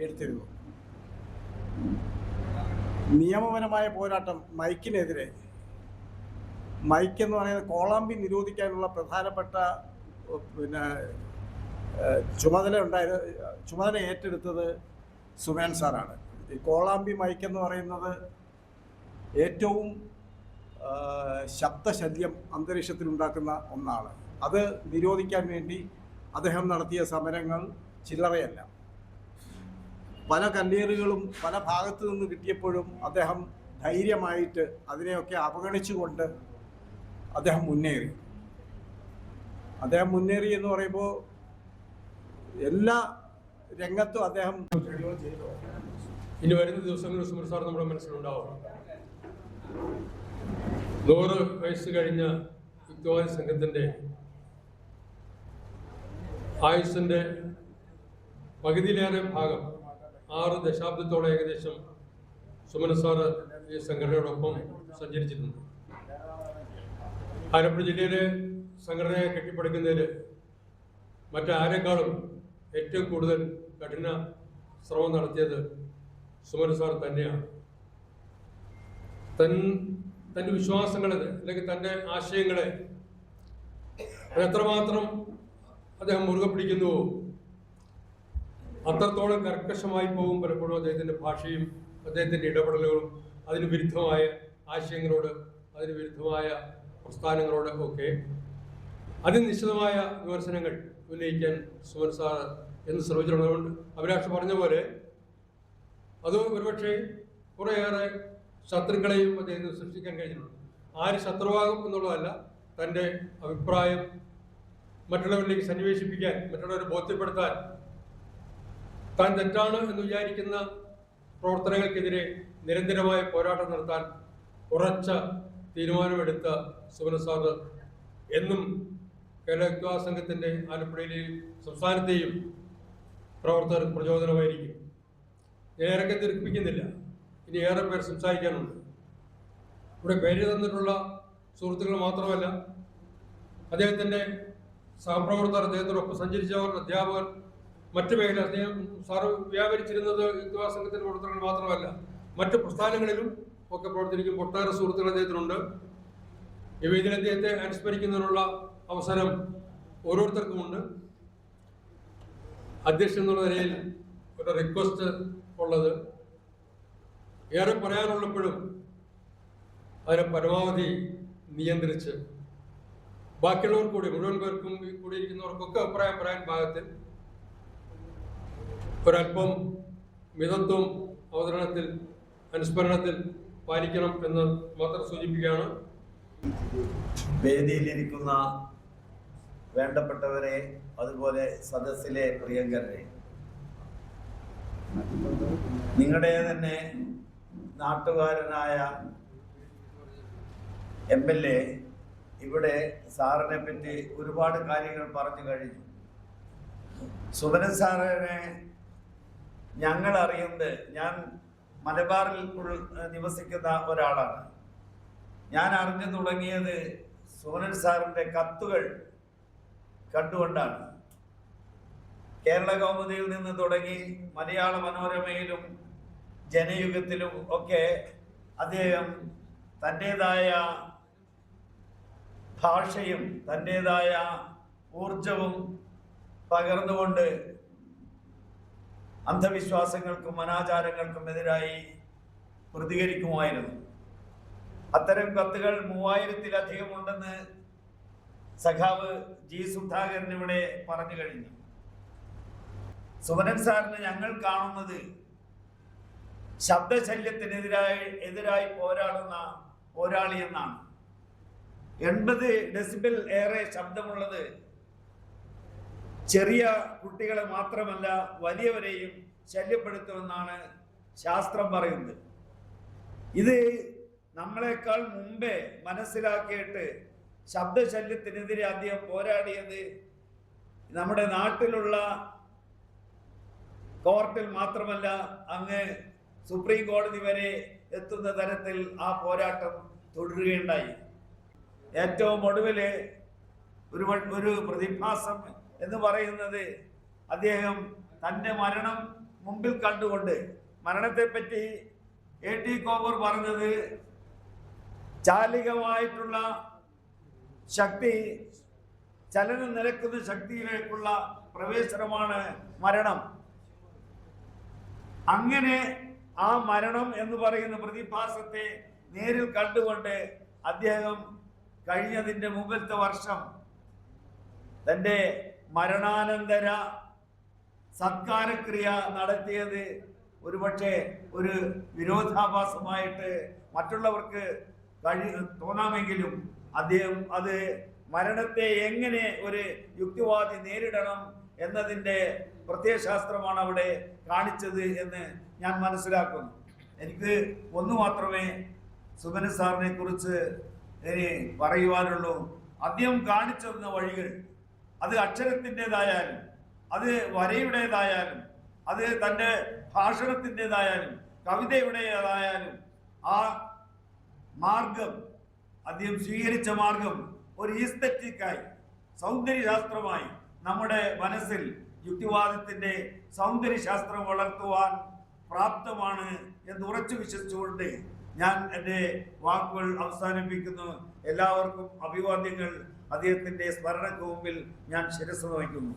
എടുത്തിരുന്നു. നിയമപരമായ പോരാട്ടം മൈക്കിനെതിരെ, മൈക്ക് എന്ന് പറയുന്നത് കോളാമ്പി നിരോധിക്കാനുള്ള പ്രധാനപ്പെട്ട ചുമതല ഏറ്റെടുത്തത് സുമേൻ സാറാണ്. ഈ കോളാമ്പി മൈക്ക് എന്ന് പറയുന്നത് ഏറ്റവും ശബ്ദശല്യം അന്തരീക്ഷത്തിൽ ഉണ്ടാക്കുന്ന ഒന്നാണ്. അത് നിരോധിക്കാൻ വേണ്ടി അദ്ദേഹം നടത്തിയ സമരങ്ങൾ ചില്ലറയല്ല. പല കല്ലേറുകളും പല ഭാഗത്തു നിന്ന് കിട്ടിയപ്പോഴും അദ്ദേഹം ധൈര്യമായിട്ട് അതിനെയൊക്കെ അവഗണിച്ചുകൊണ്ട് അദ്ദേഹം മുന്നേറി. അദ്ദേഹം മുന്നേറി എന്ന് പറയുമ്പോൾ എല്ലാ രംഗത്തും അദ്ദേഹം ഇനി വരുന്ന ദിവസങ്ങളിൽ സുമൻ സാർ നമ്മുടെ മനസ്സിലുണ്ടാവും. 100 വയസ്സ് കഴിഞ്ഞ യുക്തിവാദി സംഘത്തിൻ്റെ ആയുസ്സിൻ്റെ പകുതിയിലേറെ ഭാഗം 6 ദശാബ്ദത്തോളം ഏകദേശം സുമൻ സാറ് ഈ സംഘടനയോടൊപ്പം സഞ്ചരിച്ചിട്ടുണ്ട്. ആലപ്പുഴ ജില്ലയിലെ സംഘടനയെ കെട്ടിപ്പടുക്കുന്നതിൽ മറ്റാരെക്കാളും ഏറ്റവും കൂടുതൽ കഠിന ശ്രമം നടത്തിയത് സുമൻ സാർ തന്നെയാണ്. തൻ്റെ വിശ്വാസങ്ങളെ അല്ലെങ്കിൽ തൻ്റെ ആശയങ്ങളെ എത്രമാത്രം അദ്ദേഹം മുറുകെ പിടിക്കുന്നുവോ അത്രത്തോളം കർക്കശമായി പോകും പലപ്പോഴും അദ്ദേഹത്തിൻ്റെ ഭാഷയും അദ്ദേഹത്തിൻ്റെ ഇടപെടലുകളും അതിന് വിരുദ്ധമായ ആശയങ്ങളോട് അതിന് വിരുദ്ധമായ പ്രസ്ഥാനങ്ങളോട് ഒക്കെ അതിനിശ്ചിതമായ വിമർശനങ്ങൾ ഉന്നയിക്കാൻ സുമൻ സാർ എന്ന് ശ്രമിച്ചിട്ടുള്ളതുകൊണ്ട് അഭിലാഷ് പറഞ്ഞ പോലെ അത് ഒരുപക്ഷെ കുറേയേറെ ശത്രുക്കളെയും അദ്ദേഹത്തിന് സൃഷ്ടിക്കാൻ കഴിഞ്ഞിട്ടുണ്ട്. ആര് ശത്രുവാകും എന്നുള്ളതല്ല, തൻ്റെ അഭിപ്രായം മറ്റുള്ളവരിലേക്ക് സന്നിവേശിപ്പിക്കാൻ, മറ്റുള്ളവരെ ബോധ്യപ്പെടുത്താൻ, താൻ തെറ്റാണ് എന്ന് വിചാരിക്കുന്ന പ്രവർത്തനങ്ങൾക്കെതിരെ നിരന്തരമായ പോരാട്ടം നടത്താൻ ഉറച്ച തീരുമാനമെടുത്ത സുമൻ സാർ എന്നും കേരള യുക്തിവാദ സംഘത്തിൻ്റെ ആലപ്പുഴയിലെയും സംസ്ഥാനത്തെയും പ്രവർത്തകർക്ക് പ്രചോദനമായിരിക്കും. ഏറെയൊക്കെ ദീർഘിപ്പിക്കുന്നില്ല, ഇനി ഏറെ പേർ സംസാരിക്കാനുണ്ട്. ഇവിടെ പേര് തന്നിട്ടുള്ള സുഹൃത്തുക്കൾ മാത്രമല്ല, അദ്ദേഹത്തിൻ്റെ സഹപ്രവർത്തകർ, അദ്ദേഹത്തോടൊപ്പം സഞ്ചരിച്ചവർ, അധ്യാപകർ, മറ്റു മേഖല അദ്ദേഹം സാറ് വ്യാപരിച്ചിരുന്നത് യുക്തിവാദ സംഘത്തിൻ്റെ പ്രവർത്തനങ്ങൾ മാത്രമല്ല, മറ്റ് പ്രസ്ഥാനങ്ങളിലും ഒക്കെ പ്രവർത്തിക്കും ഒട്ടേറെ സുഹൃത്തുക്കൾ അദ്ദേഹത്തിനുണ്ട്. ഈ വേദിയിൽ അദ്ദേഹത്തെ അനുസ്മരിക്കുന്നതിനുള്ള അവസരം ഓരോരുത്തർക്കുമുണ്ട്. അധ്യക്ഷൻ എന്നുള്ള നിലയിൽ ഒരു റിക്വസ്റ്റ് ഉള്ളത്, ഏറെ പറയാനുള്ളപ്പോഴും അതിനെ പരമാവധി നിയന്ത്രിച്ച് ബാക്കിയുള്ളവർ കൂടി, മുഴുവൻ പേർക്കും കൂടിയിരിക്കുന്നവർക്കൊക്കെ അഭിപ്രായം പറയാൻ പാകത്തിൽ ഒരല്പം മിതത്വം അവതരണത്തിൽ, അനുസ്മരണത്തിൽ പാലിക്കണം എന്ന് മാത്രം സൂചിപ്പിക്കുകയാണ്. വേദിയിലിരിക്കുന്ന വേണ്ടപ്പെട്ടവരെ, അതുപോലെ സദസ്സിലെ പ്രിയങ്കരെ, നിങ്ങളുടെ തന്നെ നാട്ടുകാരനായ MLA ഇവിടെ സാറിനെ പറ്റി ഒരുപാട് കാര്യങ്ങൾ പറഞ്ഞു കഴിഞ്ഞു. സുമനൻ സാറിനെ ഞങ്ങൾ അറിയുന്നത്, ഞാൻ മലബാറിൽ നിവസിക്കുന്ന ഒരാളാണ്. ഞാൻ അറിഞ്ഞു തുടങ്ങിയത് സുമനൻ സാറിൻ്റെ കത്തുകൾ കണ്ടുകൊണ്ടാണ്. കേരള കൗമുദിയിൽ നിന്ന് തുടങ്ങി മലയാള മനോരമയിലും ജനയുഗത്തിലും ഒക്കെ അദ്ദേഹം തൻ്റെതായ ഭാഷയും തൻ്റെതായ ഊർജവും പകർന്നുകൊണ്ട് അന്ധവിശ്വാസങ്ങൾക്കും അനാചാരങ്ങൾക്കും എതിരായി പ്രതികരിക്കുമായിരുന്നു. അത്തരം കത്തുകൾ 3000-ലധികം ഉണ്ടെന്ന് സഖാവ് ജി സുധാകരൻ ഇവിടെ പറഞ്ഞു കഴിഞ്ഞു. സുമനൻ സാറിന് ഞങ്ങൾ കാണുന്നത് ശബ്ദശല്യത്തിനെതിരായി പോരാടുന്ന പോരാളി എന്നാണ്. 80 ഡെസിബിൾ ഏറെ ശബ്ദമുള്ളത് ചെറിയ കുട്ടികളെ മാത്രമല്ല വലിയവരെയും ശല്യപ്പെടുത്തുമെന്നാണ് ശാസ്ത്രം പറയുന്നത്. ഇത് നമ്മളെക്കാൾ മുമ്പേ മനസ്സിലാക്കിയിട്ട് ശബ്ദശല്യത്തിനെതിരെ അദ്ദേഹം പോരാടിയത് നമ്മുടെ നാട്ടിലുള്ള കോർട്ടിൽ മാത്രമല്ല, അങ്ങ് സുപ്രീം കോടതി വരെ എത്തുന്ന തരത്തിൽ ആ പോരാട്ടം തുടരുകയുണ്ടായി. ഏറ്റവും ഒടുവില് ഒരു പ്രതിഭാസം എന്ന് പറയുന്നത് അദ്ദേഹം തൻ്റെ മരണം മുമ്പിൽ കണ്ടുകൊണ്ട്, മരണത്തെപ്പറ്റി A.T. കോവൂർ പറഞ്ഞത് ചാലികമായിട്ടുള്ള ശക്തി, ചലനം നിലക്കുന്ന ശക്തിയിലേക്കുള്ള പ്രവേശനമാണ് മരണം. അങ്ങനെ ആ മരണം എന്ന് പറയുന്ന പ്രതിഭാസത്തെ നേരിൽ കണ്ടുകൊണ്ട് അദ്ദേഹം കഴിഞ്ഞതിൻ്റെ മുമ്പത്തെ വർഷം തൻ്റെ മരണാനന്തര സത്കാരക്രിയ നടത്തിയത് ഒരുപക്ഷെ ഒരു വിരോധാഭാസമായിട്ട് മറ്റുള്ളവർക്ക് തോന്നാമെങ്കിലും അദ്ദേഹം അത് മരണത്തെ എങ്ങനെ ഒരു യുക്തിവാദി നേരിടണം എന്നതിൻ്റെ പ്രത്യയശാസ്ത്രമാണ് അവിടെ കാണിച്ചത് എന്ന് ഞാൻ മനസ്സിലാക്കുന്നു. എനിക്ക് ഒന്ന് മാത്രമേ സുമന സാറിനെ കുറിച്ച് ഇനി പറയുവാനുള്ളൂ. അദ്ദേഹം കാണിച്ചു തന്ന വഴികൾ, അത് അക്ഷരത്തിൻ്റെതായാലും അത് വരയുടേതായാലും അത് തൻ്റെ ഭാഷണത്തിൻ്റെതായാലും കവിതയുടേതായാലും ആ മാർഗം, അദ്ദേഹം സ്വീകരിച്ച മാർഗം ഒരു ഈസ്തറ്റിക്കായി, സൗന്ദര്യശാസ്ത്രമായി നമ്മുടെ മനസ്സിൽ യുക്തിവാദത്തിൻ്റെ സൗന്ദര്യശാസ്ത്രം വളർത്തുവാൻ പ്രാപ്തമാണ് എന്ന് ഉറച്ചു വിശ്വസിച്ചുകൊണ്ട് ഞാൻ എൻ്റെ വാക്കുകൾ അവസാനിപ്പിക്കുന്നു. എല്ലാവർക്കും അഭിവാദ്യങ്ങൾ. അദ്ദേഹത്തിൻ്റെ സ്മരണയ്ക്ക് മുമ്പിൽ ഞാൻ ശിരസ്സ് വഹിക്കുന്നു.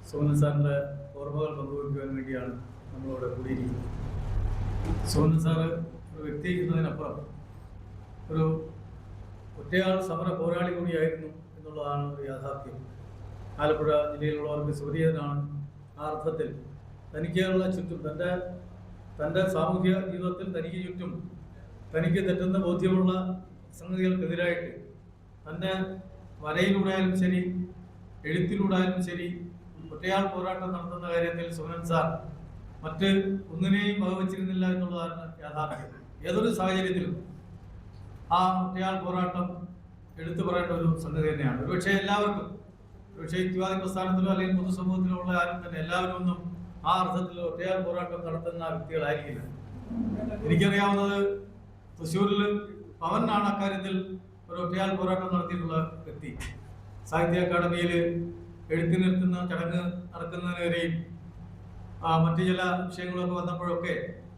സുമൻ സാറിൻ്റെ ഓർമ്മകൾ പങ്കുവയ്ക്കുവാൻ വേണ്ടിയാണ് നമ്മളിവിടെ കൂടിയിരിക്കുന്നത്. സുമൻ സാറ് ഒരു വ്യക്തി എന്നതിനപ്പുറം ഒരു ഒറ്റയാൾ സമര പോരാളി കൂടിയായിരുന്നു എന്നുള്ളതാണ് ഒരു യാഥാർത്ഥ്യം. ആലപ്പുഴ ജില്ലയിലുള്ളവർക്ക് സുപരിചിതനാണ്. ആ അർത്ഥത്തിൽ തനിക്കുള്ള ചുറ്റും തൻ്റെ സാമൂഹിക ജീവിതത്തിൽ തനിക്ക് ചുറ്റും തനിക്ക് തെറ്റുന്ന ബോധ്യമുള്ള സംഗതികൾക്കെതിരായിട്ട് തന്നെ വരയിലൂടെയാലും ശരി എഴുത്തിലൂടെയാലും ശരി ഒറ്റയാൾ പോരാട്ടം നടത്തുന്ന കാര്യത്തിൽ സുമൻ സാർ മറ്റ് ഒന്നിനെയും വകവച്ചിരുന്നില്ല എന്നുള്ളതാണ് യാഥാർത്ഥ്യം. ഏതൊരു സാഹചര്യത്തിലും ആ ഒറ്റയാൾ പോരാട്ടം എടുത്തു പറയേണ്ട ഒരു സംഗതി തന്നെയാണ്. ഒരുപക്ഷെ എല്ലാവർക്കും, ഒരുപക്ഷെ യുക്തിവാദി പ്രസ്ഥാനത്തിലോ അല്ലെങ്കിൽ പൊതുസമൂഹത്തിലോ ഉള്ള ആരും തന്നെ എല്ലാവരും ഒന്നും ആ അർത്ഥത്തിൽ ഒറ്റയാൾ പോരാട്ടം നടത്തുന്ന വ്യക്തികളായിരിക്കില്ല. എനിക്കറിയാവുന്നത് തൃശ്ശൂരിൽ പവനാണ് അക്കാര്യത്തിൽ ഒരു ഒറ്റയാൾ പോരാട്ടം നടത്തിയിട്ടുള്ള വ്യക്തി. സാഹിത്യ അക്കാദമിയിൽ എഴുത്തിനിരുത്തുന്ന ചടങ്ങ് നടക്കുന്നതിനെതിരെയും മറ്റു ചില വിഷയങ്ങളൊക്കെ വന്നപ്പോഴൊക്കെ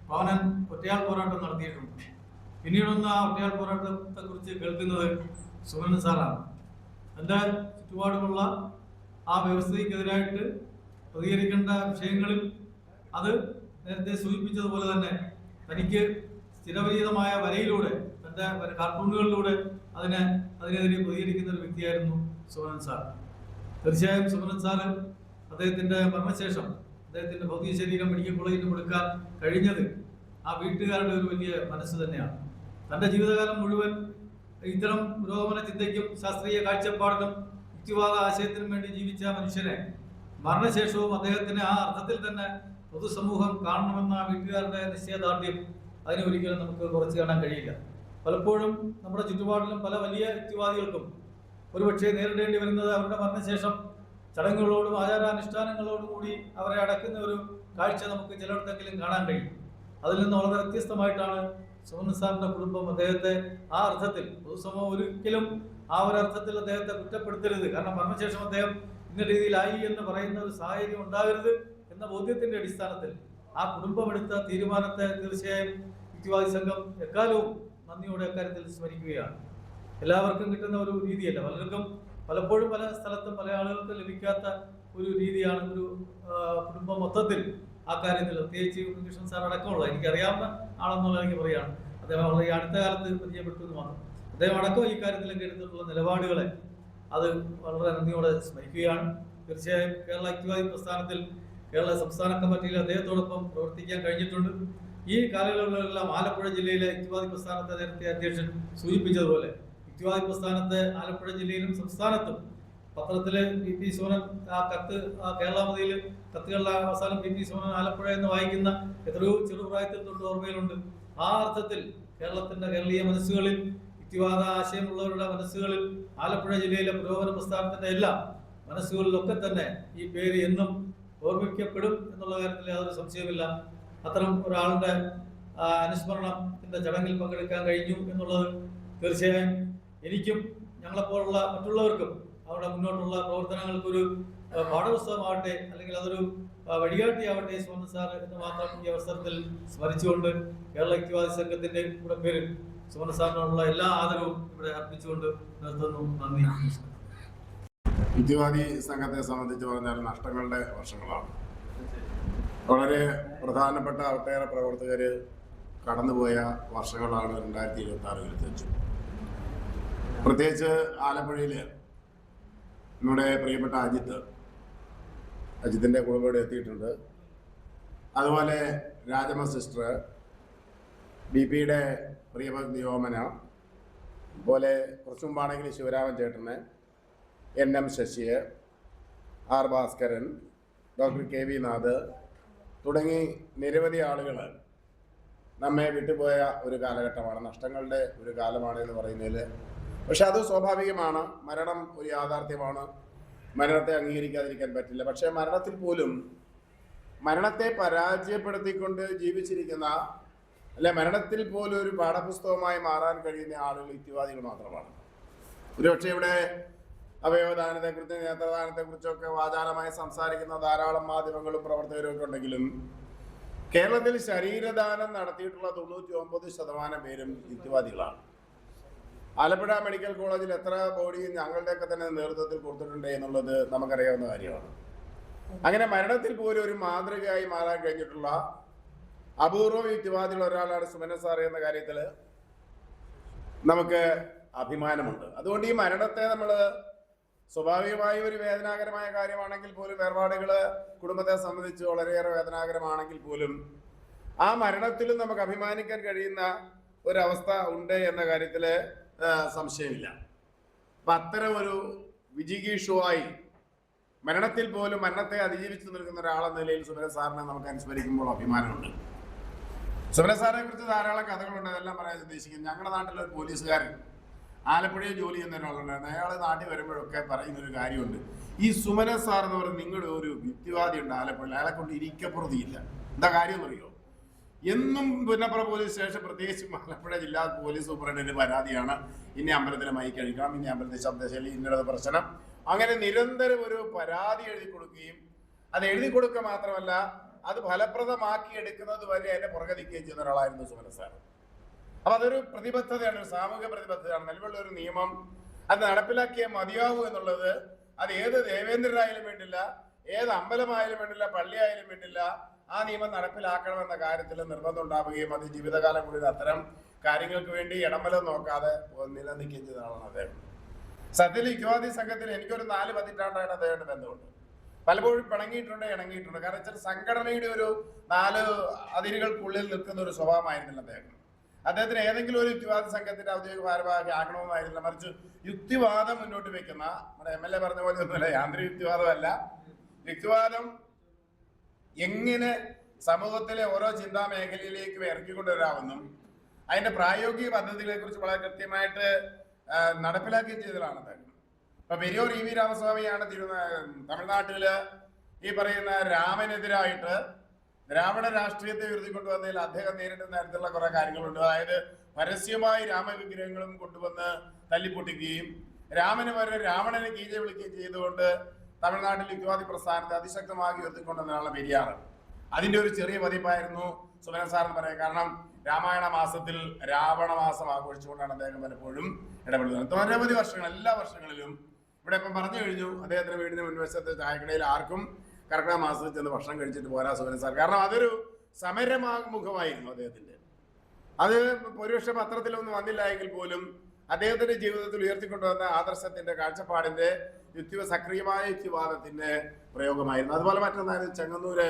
പവനൻ ഒറ്റയാൾ പോരാട്ടം നടത്തിയിട്ടുണ്ട്. പിന്നീടൊന്ന് ആ ഒറ്റയാൾ പോരാട്ടത്തെ കുറിച്ച് കേൾക്കുന്നത് സുമൻ സാറാണ്. എൻ്റെ ചുറ്റുപാടുമുള്ള ആ വ്യവസ്ഥയ്ക്കെതിരായിട്ട് പ്രതികരിക്കേണ്ട വിഷയങ്ങളിൽ അത് നേരത്തെ സൂചിപ്പിച്ചതുപോലെ തന്നെ തനിക്ക് സ്ഥിരപരിചിതമായ വരയിലൂടെ, തൻ്റെ കാർട്ടൂണുകളിലൂടെ അതിനെതിരെ പ്രതികരിക്കുന്ന ഒരു വ്യക്തിയായിരുന്നു സുമൻ സാർ. തീർച്ചയായും സുമൻ സാറ് അദ്ദേഹത്തിൻ്റെ മരണശേഷം അദ്ദേഹത്തിൻ്റെ ഭൗതിക ശരീരം മെഡിക്കൽ കോളേജിൽ കൊടുക്കാൻ കഴിഞ്ഞത് ആ വീട്ടുകാരുടെ ഒരു വലിയ മനസ്സ് തന്നെയാണ്. തൻ്റെ ജീവിതകാലം മുഴുവൻ ഇത്തരം പുരോഗമന ചിന്തയ്ക്കും ശാസ്ത്രീയ കാഴ്ചപ്പാടിനും യുക്തിവാദ ആശയത്തിനും വേണ്ടി ജീവിച്ച മനുഷ്യനെ മരണശേഷവും അദ്ദേഹത്തിന് ആ അർത്ഥത്തിൽ തന്നെ പൊതുസമൂഹം കാണണമെന്ന വീട്ടുകാരുടെ നിശ്ചയദാർഢ്യം അതിനെ ഒരിക്കലും നമുക്ക് കുറച്ച് കാണാൻ കഴിയില്ല. പലപ്പോഴും നമ്മുടെ ചുറ്റുപാടിലും പല വലിയ യുക്തിവാദികൾക്കും ഒരുപക്ഷെ നേരിടേണ്ടി വരുന്നത് അവരുടെ മരണശേഷം ചടങ്ങുകളോടും ആചാരാനുഷ്ഠാനങ്ങളോടും കൂടി അവരെ അടക്കുന്ന ഒരു കാഴ്ച നമുക്ക് ചിലയിടത്തെങ്കിലും കാണാൻ കഴിയും. അതിൽ നിന്ന് വളരെ വ്യത്യസ്തമായിട്ടാണ് സുമൻ സാറിന്റെ കുടുംബം അദ്ദേഹത്തെ ആ അർത്ഥത്തിൽ, പൊതുസമൂഹം ഒരിക്കലും ആ ഒരു അർത്ഥത്തിൽ അദ്ദേഹത്തെ കുറ്റപ്പെടുത്തരുത്, കാരണം മരണശേഷം അദ്ദേഹം ഇന്ന രീതിയിലായി എന്ന് പറയുന്ന ഒരു സാഹചര്യം ഉണ്ടാകരുത് എന്ന ബോധ്യത്തിന്റെ അടിസ്ഥാനത്തിൽ ആ കുടുംബം എടുത്ത തീരുമാനത്തെ തീർച്ചയായും യുക്തിവാദി സംഘം എക്കാലവും നന്ദിയോടെ അക്കാര്യത്തിൽ സ്മരിക്കുകയാണ്. എല്ലാവർക്കും കിട്ടുന്ന ഒരു രീതിയല്ല, പലപ്പോഴും പല സ്ഥലത്തും പല ആളുകൾക്ക് ലഭിക്കാത്ത ഒരു രീതിയാണ് ഒരു കുടുംബം മൊത്തത്തിൽ ആ കാര്യത്തിൽ, പ്രത്യേകിച്ച് ഉണ്ണികൃഷ്ണൻ സാർ അടക്കമുള്ള എനിക്കറിയാവുന്ന ആളെന്നുള്ള എനിക്ക് പറയുകയാണ്. അദ്ദേഹം വളരെ ഈ അടുത്ത കാലത്ത് പരിചയപ്പെട്ടു എന്ന് മാത്രം. അദ്ദേഹം അടക്കം ഈ കാര്യത്തിലൊക്കെ എടുത്തിട്ടുള്ള നിലപാടുകളെ അത് വളരെ നന്ദിയോടെ സ്മരിക്കുകയാണ്. തീർച്ചയായും കേരള യുക്തിവാദി പ്രസ്ഥാനത്തിൽ കേരള സംസ്ഥാന കമ്മിറ്റിയിൽ അദ്ദേഹത്തോടൊപ്പം പ്രവർത്തിക്കാൻ കഴിഞ്ഞിട്ടുണ്ട്. ഈ കാലയളവിലെല്ലാം ആലപ്പുഴ ജില്ലയിലെ യുക്തിവാദി പ്രസ്ഥാനത്തെ നേരത്തെ അധ്യക്ഷൻ സൂചിപ്പിച്ചതുപോലെ യുക്തിവാദി പ്രസ്ഥാനത്തെ ആലപ്പുഴ ജില്ലയിലും സംസ്ഥാനത്തും പത്രത്തില് പി സോനൻ ആ കത്ത്, ആ കേരളാമതിയിൽ കത്തുകളുടെ അവസാനം പി സോനൻ ആലപ്പുഴ എന്ന് വായിക്കുന്ന എത്രയോ ചെറുപ്രായത്തിൽ തൊട്ട് ഓർമ്മയിലുണ്ട്. ആ അർത്ഥത്തിൽ കേരളീയ മനസ്സുകളിൽ, യുക്തിവാദ ആശയമുള്ളവരുടെ മനസ്സുകളിൽ, ആലപ്പുഴ ജില്ലയിലെ പുരോഗമന പ്രസ്ഥാനത്തിന്റെ എല്ലാ മനസ്സുകളിലൊക്കെ തന്നെ ഈ പേര് എന്നും ഓർമ്മിക്കപ്പെടും എന്നുള്ള കാര്യത്തിൽ യാതൊരു സംശയമില്ല. അത്തരം ഒരാളുടെ അനുസ്മരണത്തിന്റെ ചടങ്ങിൽ പങ്കെടുക്കാൻ കഴിഞ്ഞു എന്നുള്ളത് തീർച്ചയായും എനിക്കും ഞങ്ങളെപ്പോലുള്ള മറ്റുള്ളവർക്കും അവരുടെ മുന്നോട്ടുള്ള പ്രവർത്തനങ്ങൾക്കൊരു പാഠപുസ്തകമാവട്ടെ, അല്ലെങ്കിൽ അതൊരു വഴികാട്ടിയാവട്ടെ സുമൻ സാർ എന്ന് മാത്രം ഈ അവസരത്തിൽ സ്മരിച്ചുകൊണ്ട് കേരള യുക്തിവാദി സംഘത്തിന്റെ കൂടെ പേരിൽ സുമൻ സാറിനുള്ള എല്ലാ ആദരവും ഇവിടെ അർപ്പിച്ചുകൊണ്ട് നിർത്തുന്നു. നന്ദി. യുക്തിവാദി സംഘത്തെ സംബന്ധിച്ച് പറഞ്ഞാൽ നഷ്ടങ്ങളുടെ വർഷങ്ങളാണ്. വളരെ പ്രധാനപ്പെട്ട ഒട്ടേറെ പ്രവർത്തകർ കടന്നുപോയ വർഷങ്ങളാണ് 2026-25. പ്രത്യേകിച്ച് ആലപ്പുഴയിൽ നമ്മുടെ പ്രിയപ്പെട്ട അജിത്തിൻ്റെ കുടുംബം ഇവിടെ എത്തിയിട്ടുണ്ട്. അതുപോലെ രാജമ്മ സിസ്റ്റർ, BP-യുടെ പ്രിയപത്നി ഓമന, പോലെ കുറച്ചു മുമ്പാണെങ്കിൽ ശിവരാമൻ ചേട്ടന്, NM ശശിയെ, R Bhaskaran, doctor KV Nath തുടങ്ങി നിരവധി ആളുകൾ നമ്മെ വിട്ടുപോയ ഒരു കാലഘട്ടമാണ്, നഷ്ടങ്ങളുടെ ഒരു കാലമാണ് എന്ന് പറയുന്നതിൽ. പക്ഷെ അത് സ്വാഭാവികമാണ്. മരണം ഒരു യാഥാർത്ഥ്യമാണ്. മരണത്തെ അംഗീകരിക്കാതിരിക്കാൻ പറ്റില്ല. പക്ഷേ മരണത്തിൽ പോലും മരണത്തെ പരാജയപ്പെടുത്തിക്കൊണ്ട് ജീവിച്ചിരിക്കുന്ന, അല്ലെ മരണത്തിൽ പോലും ഒരു പാഠപുസ്തകമായി മാറാൻ കഴിയുന്ന ആളുകൾ യുക്തിവാദികൾ മാത്രമാണ്. ഒരുപക്ഷെ ഇവിടെ അവയവദാനത്തെക്കുറിച്ച്, നേത്രദാനത്തെക്കുറിച്ചൊക്കെ വാചാലമായി സംസാരിക്കുന്ന ധാരാളം മാധ്യമങ്ങളും പ്രവർത്തകരും ഒക്കെ ഉണ്ടെങ്കിലും കേരളത്തിൽ ശരീരദാനം നടത്തിയിട്ടുള്ള 99% പേരും യുക്തിവാദികളാണ്. ആലപ്പുഴ മെഡിക്കൽ കോളേജിൽ എത്ര ബോഡി ഞങ്ങളുടെയൊക്കെ തന്നെ നേതൃത്വത്തിൽ കൊടുത്തിട്ടുണ്ട് എന്നുള്ളത് നമുക്കറിയാവുന്ന കാര്യമാണ്. അങ്ങനെ മരണത്തിൽ പോലും ഒരു മാതൃകയായി മാറാൻ കഴിഞ്ഞിട്ടുള്ള അപൂർവ യുക്തിവാദികൾ ഒരാളാണ് സുമനൻ സാർ എന്ന കാര്യത്തിൽ നമുക്ക് അഭിമാനമുണ്ട്. അതുകൊണ്ട് ഈ മരണത്തെ നമ്മൾ സ്വാഭാവികമായി ഒരു വേദനാകരമായ കാര്യമാണെങ്കിൽ പോലും, വേർപാടുകൾ കുടുംബത്തെ സംബന്ധിച്ച് വളരെയേറെ വേദനാകരമാണെങ്കിൽ പോലും ആ മരണത്തിലും നമുക്ക് അഭിമാനിക്കാൻ കഴിയുന്ന ഒരവസ്ഥ ഉണ്ട് എന്ന കാര്യത്തിൽ സംശയമില്ല. അപ്പം അത്തരം ഒരു വിജിഗീഷുവായി മരണത്തിൽ പോലും മരണത്തെ അതിജീവിച്ചു നിൽക്കുന്ന ഒരാളെന്ന നിലയിൽ സുമനൻ സാറിനെ നമുക്ക് അനുസ്മരിക്കുമ്പോൾ അഭിമാനമുണ്ട്. സുമനൻ സാറിനെ കുറിച്ച് ധാരാളം കഥകളുണ്ട്. അതെല്ലാം പറയാൻ ഉദ്ദേശിക്കും. ഞങ്ങളുടെ നാട്ടിലൊരു പോലീസുകാരൻ ആലപ്പുഴയിൽ ജോലി ചെയ്യുന്ന ഒരാളുണ്ടായിരുന്നു. അയാൾ നാട്ടിൽ വരുമ്പോഴൊക്കെ പറയുന്നൊരു കാര്യമുണ്ട്. ഈ സുമനൻ സാർ എന്ന് പറയുന്നത് നിങ്ങളുടെ ഒരു യുക്തിവാദി ഉണ്ട് ആലപ്പുഴയിൽ, അയാളെ കൊണ്ട് ഇരിക്കപ്പുറതിയില്ല. എന്താ കാര്യം എന്നറിയോ? എന്നും പുന്നപ്പുറ പോലീസ് സ്റ്റേഷൻ, പ്രത്യേകിച്ചും ആലപ്പുഴ ജില്ലാ പോലീസ് സൂപ്രണ്ടിന്റെ പരാതിയാണ്, ഇന്ന അമ്പലത്തിലെ മൈക്ക് അഴിക്കണം, ഇന്ന അമ്പലത്തിലെ ശബ്ദശൈലി, ഇന്നത് പ്രശ്നം. അങ്ങനെ നിരന്തരം ഒരു പരാതി എഴുതി കൊടുക്കുകയും അത് എഴുതി കൊടുക്കുക മാത്രമല്ല അത് ഫലപ്രദമാക്കി എടുക്കുന്നത് വരെ അതിന്റെ പുറകെ നിൽക്കുകയും ചെയ്യുന്ന ഒരാളായിരുന്നു സുമനൻ സാർ. അപ്പൊ അതൊരു പ്രതിബദ്ധതയാണ്, ഒരു സാമൂഹിക പ്രതിബദ്ധതയാണ്. നിലവിലുള്ള ഒരു നിയമം അത് നടപ്പിലാക്കിയേ മതിയാവൂ എന്നുള്ളത് അത് ഏത് ദേവേന്ദ്രനായാലും വേണ്ടില്ല, ഏത് അമ്പലമായാലും വേണ്ടില്ല, പള്ളിയായാലും വേണ്ടില്ല, ആ നിയമം നടപ്പിലാക്കണമെന്ന കാര്യത്തിൽ നിർബന്ധം ഉണ്ടാവുകയും അത് ജീവിതകാലം കൂടി അത്തരം കാര്യങ്ങൾക്ക് വേണ്ടി ഇടംബലം നോക്കാതെ നിലനിൽക്കുകയും ചെയ്ത ആളാണ് അദ്ദേഹം. സത്യത്തിൽ യുക്തിവാദി സംഘത്തിൽ എനിക്കൊരു 4 പതിറ്റാണ്ടായിട്ട് അദ്ദേഹത്തിന്റെ ബന്ധമുണ്ട്. പലപ്പോഴും പിണങ്ങിയിട്ടുണ്ട്, ഇണങ്ങിയിട്ടുണ്ട്. കാരണം വെച്ചാൽ സംഘടനയുടെ ഒരു 4 അതിരുകൾക്കുള്ളിൽ നിൽക്കുന്ന ഒരു സ്വഭാവമായിരുന്നില്ല അദ്ദേഹം. അദ്ദേഹത്തിന് ഏതെങ്കിലും ഒരു യുക്തിവാദ സംഘത്തിന്റെ ഔദ്യോഗിക ഭാരവാഹി ആകണമെന്നായിരുന്നില്ല, മറിച്ച് യുക്തിവാദം മുന്നോട്ട് വെക്കുന്ന, നമ്മുടെ MLA പറഞ്ഞ പോലെ ഒന്നുമല്ല, യാന്ത്രിക യുക്തിവാദമല്ല, യുക്തിവാദം എങ്ങനെ സമൂഹത്തിലെ ഓരോ ചിന്താ മേഖലയിലേക്കും ഇറക്കിക്കൊണ്ടുവരാമെന്നും അതിന്റെ പ്രായോഗിക പദ്ധതികളെ കുറിച്ച് വളരെ കൃത്യമായിട്ട് നടപ്പിലാക്കുകയും ചെയ്തതാണ് അദ്ദേഹം. ഇപ്പൊ പെരിയോർ EV രാമസ്വാമിയാണ് തമിഴ്നാട്ടില് ഈ പറയുന്ന രാമനെതിരായിട്ട് ദ്രാവിഡ രാഷ്ട്രീയത്തെ ഉയർത്തിക്കൊണ്ടുവന്നതിൽ അദ്ദേഹം നേരിടുന്ന തരത്തിലുള്ള കുറെ കാര്യങ്ങളുണ്ട്. അതായത് പരസ്യമായി രാമവിഗ്രഹങ്ങളും കൊണ്ടുവന്ന് തല്ലിപ്പൊട്ടിക്കുകയും രാമന് വരെ രാവണനെ കീഴെ വിളിക്കുകയും ചെയ്തുകൊണ്ട് തമിഴ്നാട്ടിൽ യുക്തിവാദി പ്രസ്ഥാനത്തെ അതിശക്തമാക്കി ഉയർത്തിക്കൊണ്ടുവന്നതാണ് പെരിയാർ. അതിന്റെ ഒരു ചെറിയ പതിപ്പായിരുന്നു സുമനൻ സാർ എന്ന് പറയാം. കാരണം രാമായണ മാസത്തിൽ രാവണ മാസം ആഘോഷിച്ചുകൊണ്ടാണ് അദ്ദേഹം പലപ്പോഴും ഇടപെടുന്നത്. നിരവധി വർഷങ്ങൾ, എല്ലാ വർഷങ്ങളിലും ഇവിടെ ഇപ്പം പറഞ്ഞു കഴിഞ്ഞു, അദ്ദേഹത്തിന്റെ വീടിന് മുൻവശത്തെ ചായക്കടയിൽ ആർക്കും കർക്കിടക മാസത്തിൽ ചെന്ന് ഭക്ഷണം കഴിച്ചിട്ട് പോരാ സുമനൻ സാർ. കാരണം അതൊരു സമരമുഖമായിരുന്നു അദ്ദേഹത്തിന്റെ. അത് ഒരുപക്ഷെ പത്രത്തിലൊന്നും വന്നില്ല എങ്കിൽ പോലും അദ്ദേഹത്തിന്റെ ജീവിതത്തിൽ ഉയർത്തിക്കൊണ്ടുവന്ന ആദർശത്തിന്റെ, കാഴ്ചപ്പാടിന്റെ സക്രിയമായ യുക്തിവാദത്തിന്റെ പ്രയോഗമായിരുന്നു. അതുപോലെ മറ്റൊന്നായിരുന്നു ചെങ്ങന്നൂര്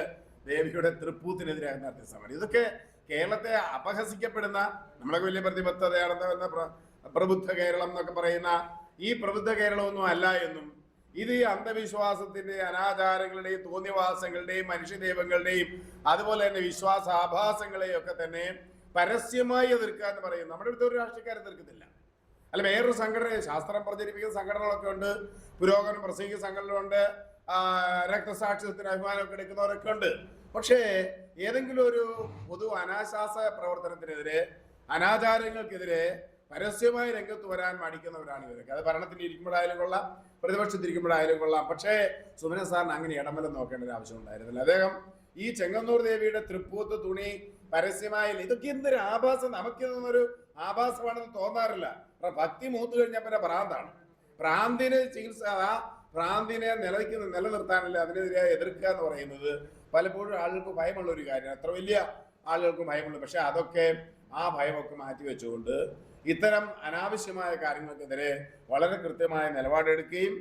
ദേവിയുടെ തൃപ്പൂത്തിനെതിരെ നടത്തിയ സമരം. ഇതൊക്കെ കേരളത്തെ അപഹസിക്കപ്പെടുന്ന, നമ്മളൊക്കെ വലിയ പ്രതിബദ്ധതയാണെന്ന് പ്രബുദ്ധ കേരളം എന്നൊക്കെ പറയുന്ന ഈ പ്രബുദ്ധ കേരളമൊന്നും അല്ല എന്നും, ഇത് ഈ അന്ധവിശ്വാസത്തിന്റെ, അനാചാരങ്ങളുടെയും തോന്നിവാസങ്ങളുടെയും മനുഷ്യദൈവങ്ങളുടെയും അതുപോലെ തന്നെ വിശ്വാസാഭാസങ്ങളെയും ഒക്കെ തന്നെ പരസ്യമായി എതിർക്കുക എന്ന് പറയും. നമ്മുടെ അടുത്ത് ഒരു രാഷ്ട്രീയക്കാരെ എതിർക്കുന്നില്ല. അല്ല, വേറൊരു സംഘടന, ശാസ്ത്രം പ്രചരിപ്പിക്കുന്ന സംഘടനകളൊക്കെ ഉണ്ട്, പുരോഗമനം പ്രസംഗിക്കുന്ന സംഘടനകളുണ്ട്, രക്തസാക്ഷിത്വത്തിന് അഭിമാനമൊക്കെ എടുക്കുന്നവരൊക്കെ ഉണ്ട്. പക്ഷേ ഏതെങ്കിലും ഒരു പൊതു അനാശാസ പ്രവർത്തനത്തിനെതിരെ, അനാചാരങ്ങൾക്കെതിരെ പരസ്യമായി രംഗത്ത് വരാൻ മടിക്കുന്നവരാണ് ഇവരൊക്കെ. അത് ഭരണത്തിൽ ഇരിക്കുമ്പോഴായാലും കൊള്ളാം, പ്രതിപക്ഷത്തിരിക്കുമ്പോഴായാലും കൊള്ളാം. പക്ഷേ സുമനൻ സാറിന് അങ്ങനെ ഇടമലം നോക്കേണ്ട ഒരു ആവശ്യം ഉണ്ടായിരുന്നില്ല. അദ്ദേഹം ഈ ചെങ്ങന്നൂർ ദേവിയുടെ തൃപ്പൂത്ത് തുണി പരസ്യമായി, ഇതൊക്കെ എന്തൊരു ആഭാസം, നമുക്കിതൊന്നൊരു ആഭാസമാണെന്ന് തോന്നാറില്ല. ഭക്തി മൂത്ത് കഴിഞ്ഞാൽ പിന്നെ ഭ്രാന്താണ്. ഭ്രാന്തിന് ചികിത്സ, ആ ഭ്രാന്തിനെ നിലനിർത്താനല്ല അതിനെതിരെ എതിർക്കുക എന്ന് പറയുന്നത് പലപ്പോഴും ആളുകൾക്ക് ഭയമുള്ള ഒരു കാര്യമാണ്. അത്ര വലിയ ആളുകൾക്ക് ഭയമുള്ളൂ. പക്ഷെ അതൊക്കെ, ആ ഭയമൊക്കെ മാറ്റിവെച്ചുകൊണ്ട് ഇത്തരം അനാവശ്യമായ കാര്യങ്ങൾക്കെതിരെ വളരെ കൃത്യമായ നിലപാടെടുക്കുകയും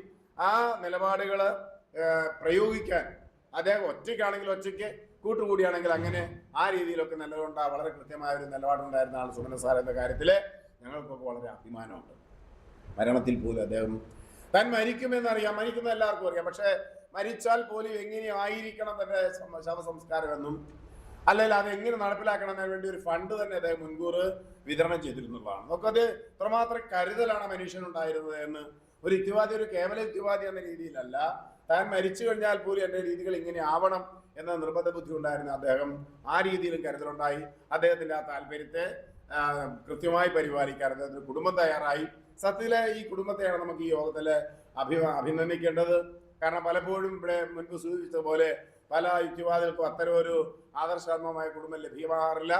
ആ നിലപാടുകൾ പ്രയോഗിക്കാൻ അദ്ദേഹം ഒറ്റയ്ക്കാണെങ്കിൽ ഒറ്റയ്ക്ക്, കൂട്ടുകൂടിയാണെങ്കിൽ അങ്ങനെ, ആ രീതിയിലൊക്കെ വളരെ കൃത്യമായ ഒരു നിലപാടുണ്ടായിരുന്ന ആൾ സുമനൻ സാർ എന്ന കാര്യത്തിൽ ഞങ്ങൾക്കൊക്കെ വളരെ അഭിമാനമുണ്ട്. മരണത്തിൽ പോലും അദ്ദേഹം താൻ മരിക്കുമെന്നറിയാം, മരിക്കുന്ന എല്ലാവർക്കും അറിയാം. പക്ഷേ മരിച്ചാൽ പോലും എങ്ങനെയായിരിക്കണം തൻ്റെ ശവസംസ്കാരമെന്നും അല്ലെങ്കിൽ അത് എങ്ങനെ നടപ്പിലാക്കണമെന്നതിന് വേണ്ടി ഒരു ഫണ്ട് തന്നെ അദ്ദേഹം മുൻകൂർ വിതരണം ചെയ്തിരുന്നതാണ്. നമുക്കത് എത്രമാത്രം കരുതലാണ് മനുഷ്യനുണ്ടായിരുന്നത് എന്ന് ഒരു യുക്തിവാദി, ഒരു കേവല യുക്തിവാദി എന്ന രീതിയിലല്ല, താൻ മരിച്ചു കഴിഞ്ഞാൽ പോലും എൻ്റെ രീതികൾ ഇങ്ങനെ ആവണം എന്ന നിർബന്ധ ബുദ്ധി ഉണ്ടായിരുന്ന അദ്ദേഹം ആ രീതിയിലും കരുതലുണ്ടായി. അദ്ദേഹത്തിൻ്റെ ആ താല്പര്യത്തെ കൃത്യമായി പരിപാലിക്കാൻ അദ്ദേഹത്തിന് കുടുംബം തയ്യാറായി. സത്യത്തിലെ ഈ കുടുംബത്തെയാണ് നമുക്ക് ഈ യോഗത്തിൽ അഭിനന്ദിക്കേണ്ടത്. കാരണം പലപ്പോഴും ഇവിടെ മുൻപ് സൂചിപ്പിച്ചതുപോലെ പല യുക്തിവാദികൾക്കും അത്തരം ഒരു ആദർശാത്മകമായ കുടുംബം ലഭ്യമാകാറില്ല.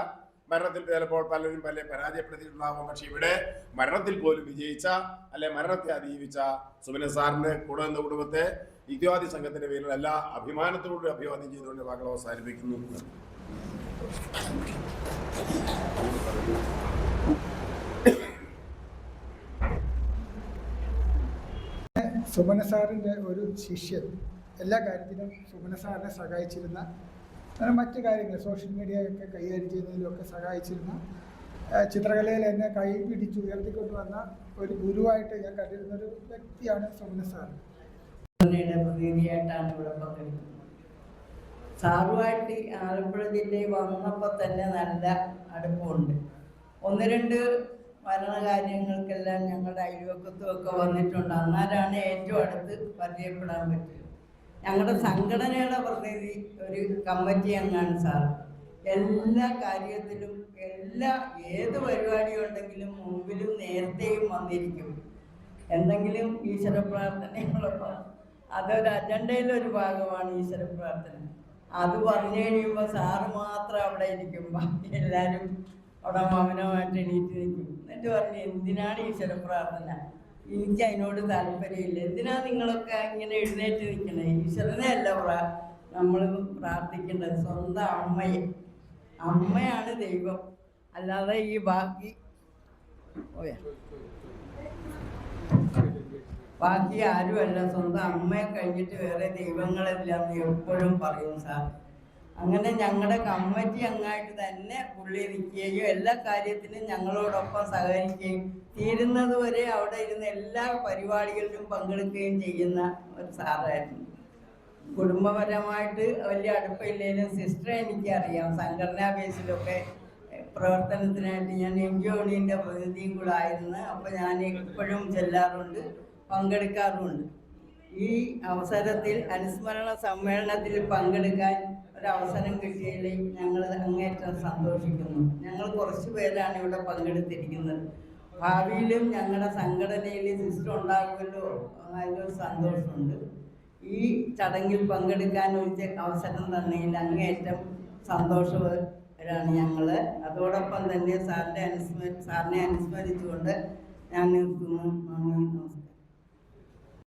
മരണത്തിൽ ചിലപ്പോൾ പലരും പല പരാജയപ്പെടുത്തിയിട്ടുണ്ടാകും. പക്ഷെ ഇവിടെ മരണത്തിൽ പോലും വിജയിച്ച അല്ലെ മരണത്തെ അതിജീവിച്ച സുമനൻ സാറിന്റെ കൂടെ നിന്ന കുടുംബത്തെ യുക്തിവാദി സംഘത്തിന്റെ പേരിൽ എല്ലാ അഭിമാനത്തോടുകൂടി അഭിവാദ്യം ചെയ്തുകൊണ്ട് വാക്കുകൾ അവസാനിപ്പിക്കുന്നു. സുമന സാറിൻ്റെ ഒരു ശിഷ്യൻ, എല്ലാ കാര്യത്തിലും സുമന സാറിനെ സഹായിച്ചിരുന്ന, മറ്റു കാര്യങ്ങൾ സോഷ്യൽ മീഡിയയൊക്കെ കൈകാര്യം ചെയ്യുന്നതിലൊക്കെ സഹായിച്ചിരുന്ന, ചിത്രകലയിൽ എന്നെ കൈ പിടിച്ച് ഉയർത്തിക്കൊണ്ടുവന്ന ഒരു ഗുരുവായിട്ട് ഞാൻ കണ്ടിരുന്നൊരു വ്യക്തിയാണ് സുമന സാർ. പ്രതിനിധിയായിട്ടാണ് ഇവിടെ പങ്കെടുക്കുന്നത്. സാറുമായിട്ട് ആലപ്പുഴ ജില്ലയിൽ വന്നപ്പോൾ തന്നെ നല്ല അടുപ്പമുണ്ട്. 1-2 ഭരണകാര്യങ്ങൾക്കെല്ലാം ഞങ്ങളുടെ അയൽവക്കത്തും ഒക്കെ വന്നിട്ടുണ്ട്. അന്നാലാണ് ഏറ്റവും അടുത്ത് പരിചയപ്പെടാൻ പറ്റുക. ഞങ്ങളുടെ സംഘടനയുടെ പ്രതിനിധി ഒരു കമ്മിറ്റി അംഗമാണ് സാർ. എല്ലാ കാര്യത്തിലും ഏത് പരിപാടി ഉണ്ടെങ്കിലും മുമ്പിലും നേരത്തെയും വന്നിരിക്കും. എന്തെങ്കിലും ഈശ്വര പ്രാർത്ഥനകളൊക്കെ അതൊരു അജണ്ടയിലൊരു ഭാഗമാണ് ഈശ്വര പ്രാർത്ഥന. അത് പറഞ്ഞു കഴിയുമ്പോൾ സാറ് മാത്രം അവിടെ ഇരിക്കും, ബാക്കി എല്ലാവരും അവിടെ മൗനമായിട്ട് എണീറ്റ് നിൽക്കും. എന്നിട്ട് പറഞ്ഞു, എന്തിനാണ് ഈശ്വര പ്രാർത്ഥന, എനിക്ക് അതിനോട് താല്പര്യമില്ല, എന്തിനാ നിങ്ങളൊക്കെ ഇങ്ങനെ എഴുന്നേറ്റ് നിൽക്കണേ? ഈശ്വരനെ അല്ല നമ്മൾ പ്രാർത്ഥിക്കേണ്ടത്, സ്വന്തം അമ്മയാണ് ദൈവം, അല്ലാതെ ഈ ബാക്കി ആരുമല്ല. സ്വന്തം അമ്മയെ കഴിഞ്ഞിട്ട് വേറെ ദൈവങ്ങളെല്ലാം എപ്പോഴും പറയും സാർ. അങ്ങനെ ഞങ്ങളുടെ കമ്മിറ്റി അംഗമായിട്ട് തന്നെ പുള്ളി നിൽക്കുകയും എല്ലാ കാര്യത്തിനും ഞങ്ങളോടൊപ്പം സഹകരിക്കുകയും തീരുന്നത് വരെ അവിടെ ഇരുന്ന് എല്ലാ പരിപാടികളിലും പങ്കെടുക്കുകയും ചെയ്യുന്ന ഒരു സാറായിരുന്നു. കുടുംബപരമായിട്ട് വലിയ അടുപ്പമില്ലെങ്കിലും സിസ്റ്ററെ എനിക്കറിയാം. സംഘടനാ ബേസിലൊക്കെ പ്രവർത്തനത്തിനായിട്ട് ഞാൻ എൻജിഒണിൻ്റെ പ്രതിനിധിയും കൂടെ ആയിരുന്നു. അപ്പോൾ ഞാൻ എപ്പോഴും ചെല്ലാറുണ്ട്, പങ്കെടുക്കാറുമുണ്ട്. ഈ അവസരത്തിൽ അനുസ്മരണ സമ്മേളനത്തിൽ പങ്കെടുക്കാൻ ഒരവസരം കിട്ടിയതിൽ ഞങ്ങൾ അങ്ങേറ്റം സന്തോഷിക്കുന്നു. ഞങ്ങൾ കുറച്ച് പേരാണ് ഇവിടെ പങ്കെടുത്തിരിക്കുന്നത്. ഭാവിയിലും ഞങ്ങളുടെ സംഘടനയിൽ സിസ്റ്റം ഉണ്ടാകുമല്ലോ, അതിനൊരു സന്തോഷമുണ്ട്. ഈ ചടങ്ങിൽ പങ്കെടുക്കാൻ ഒരു അവസരം തന്നതിൽ അങ്ങേയറ്റം സന്തോഷവരാണ് ഞങ്ങൾ. അതോടൊപ്പം തന്നെ സാറിനെ അനുസ്മരിച്ചുകൊണ്ട് ഞാൻ നിർത്തുന്നു. നന്ദി, നമസ്കാരം.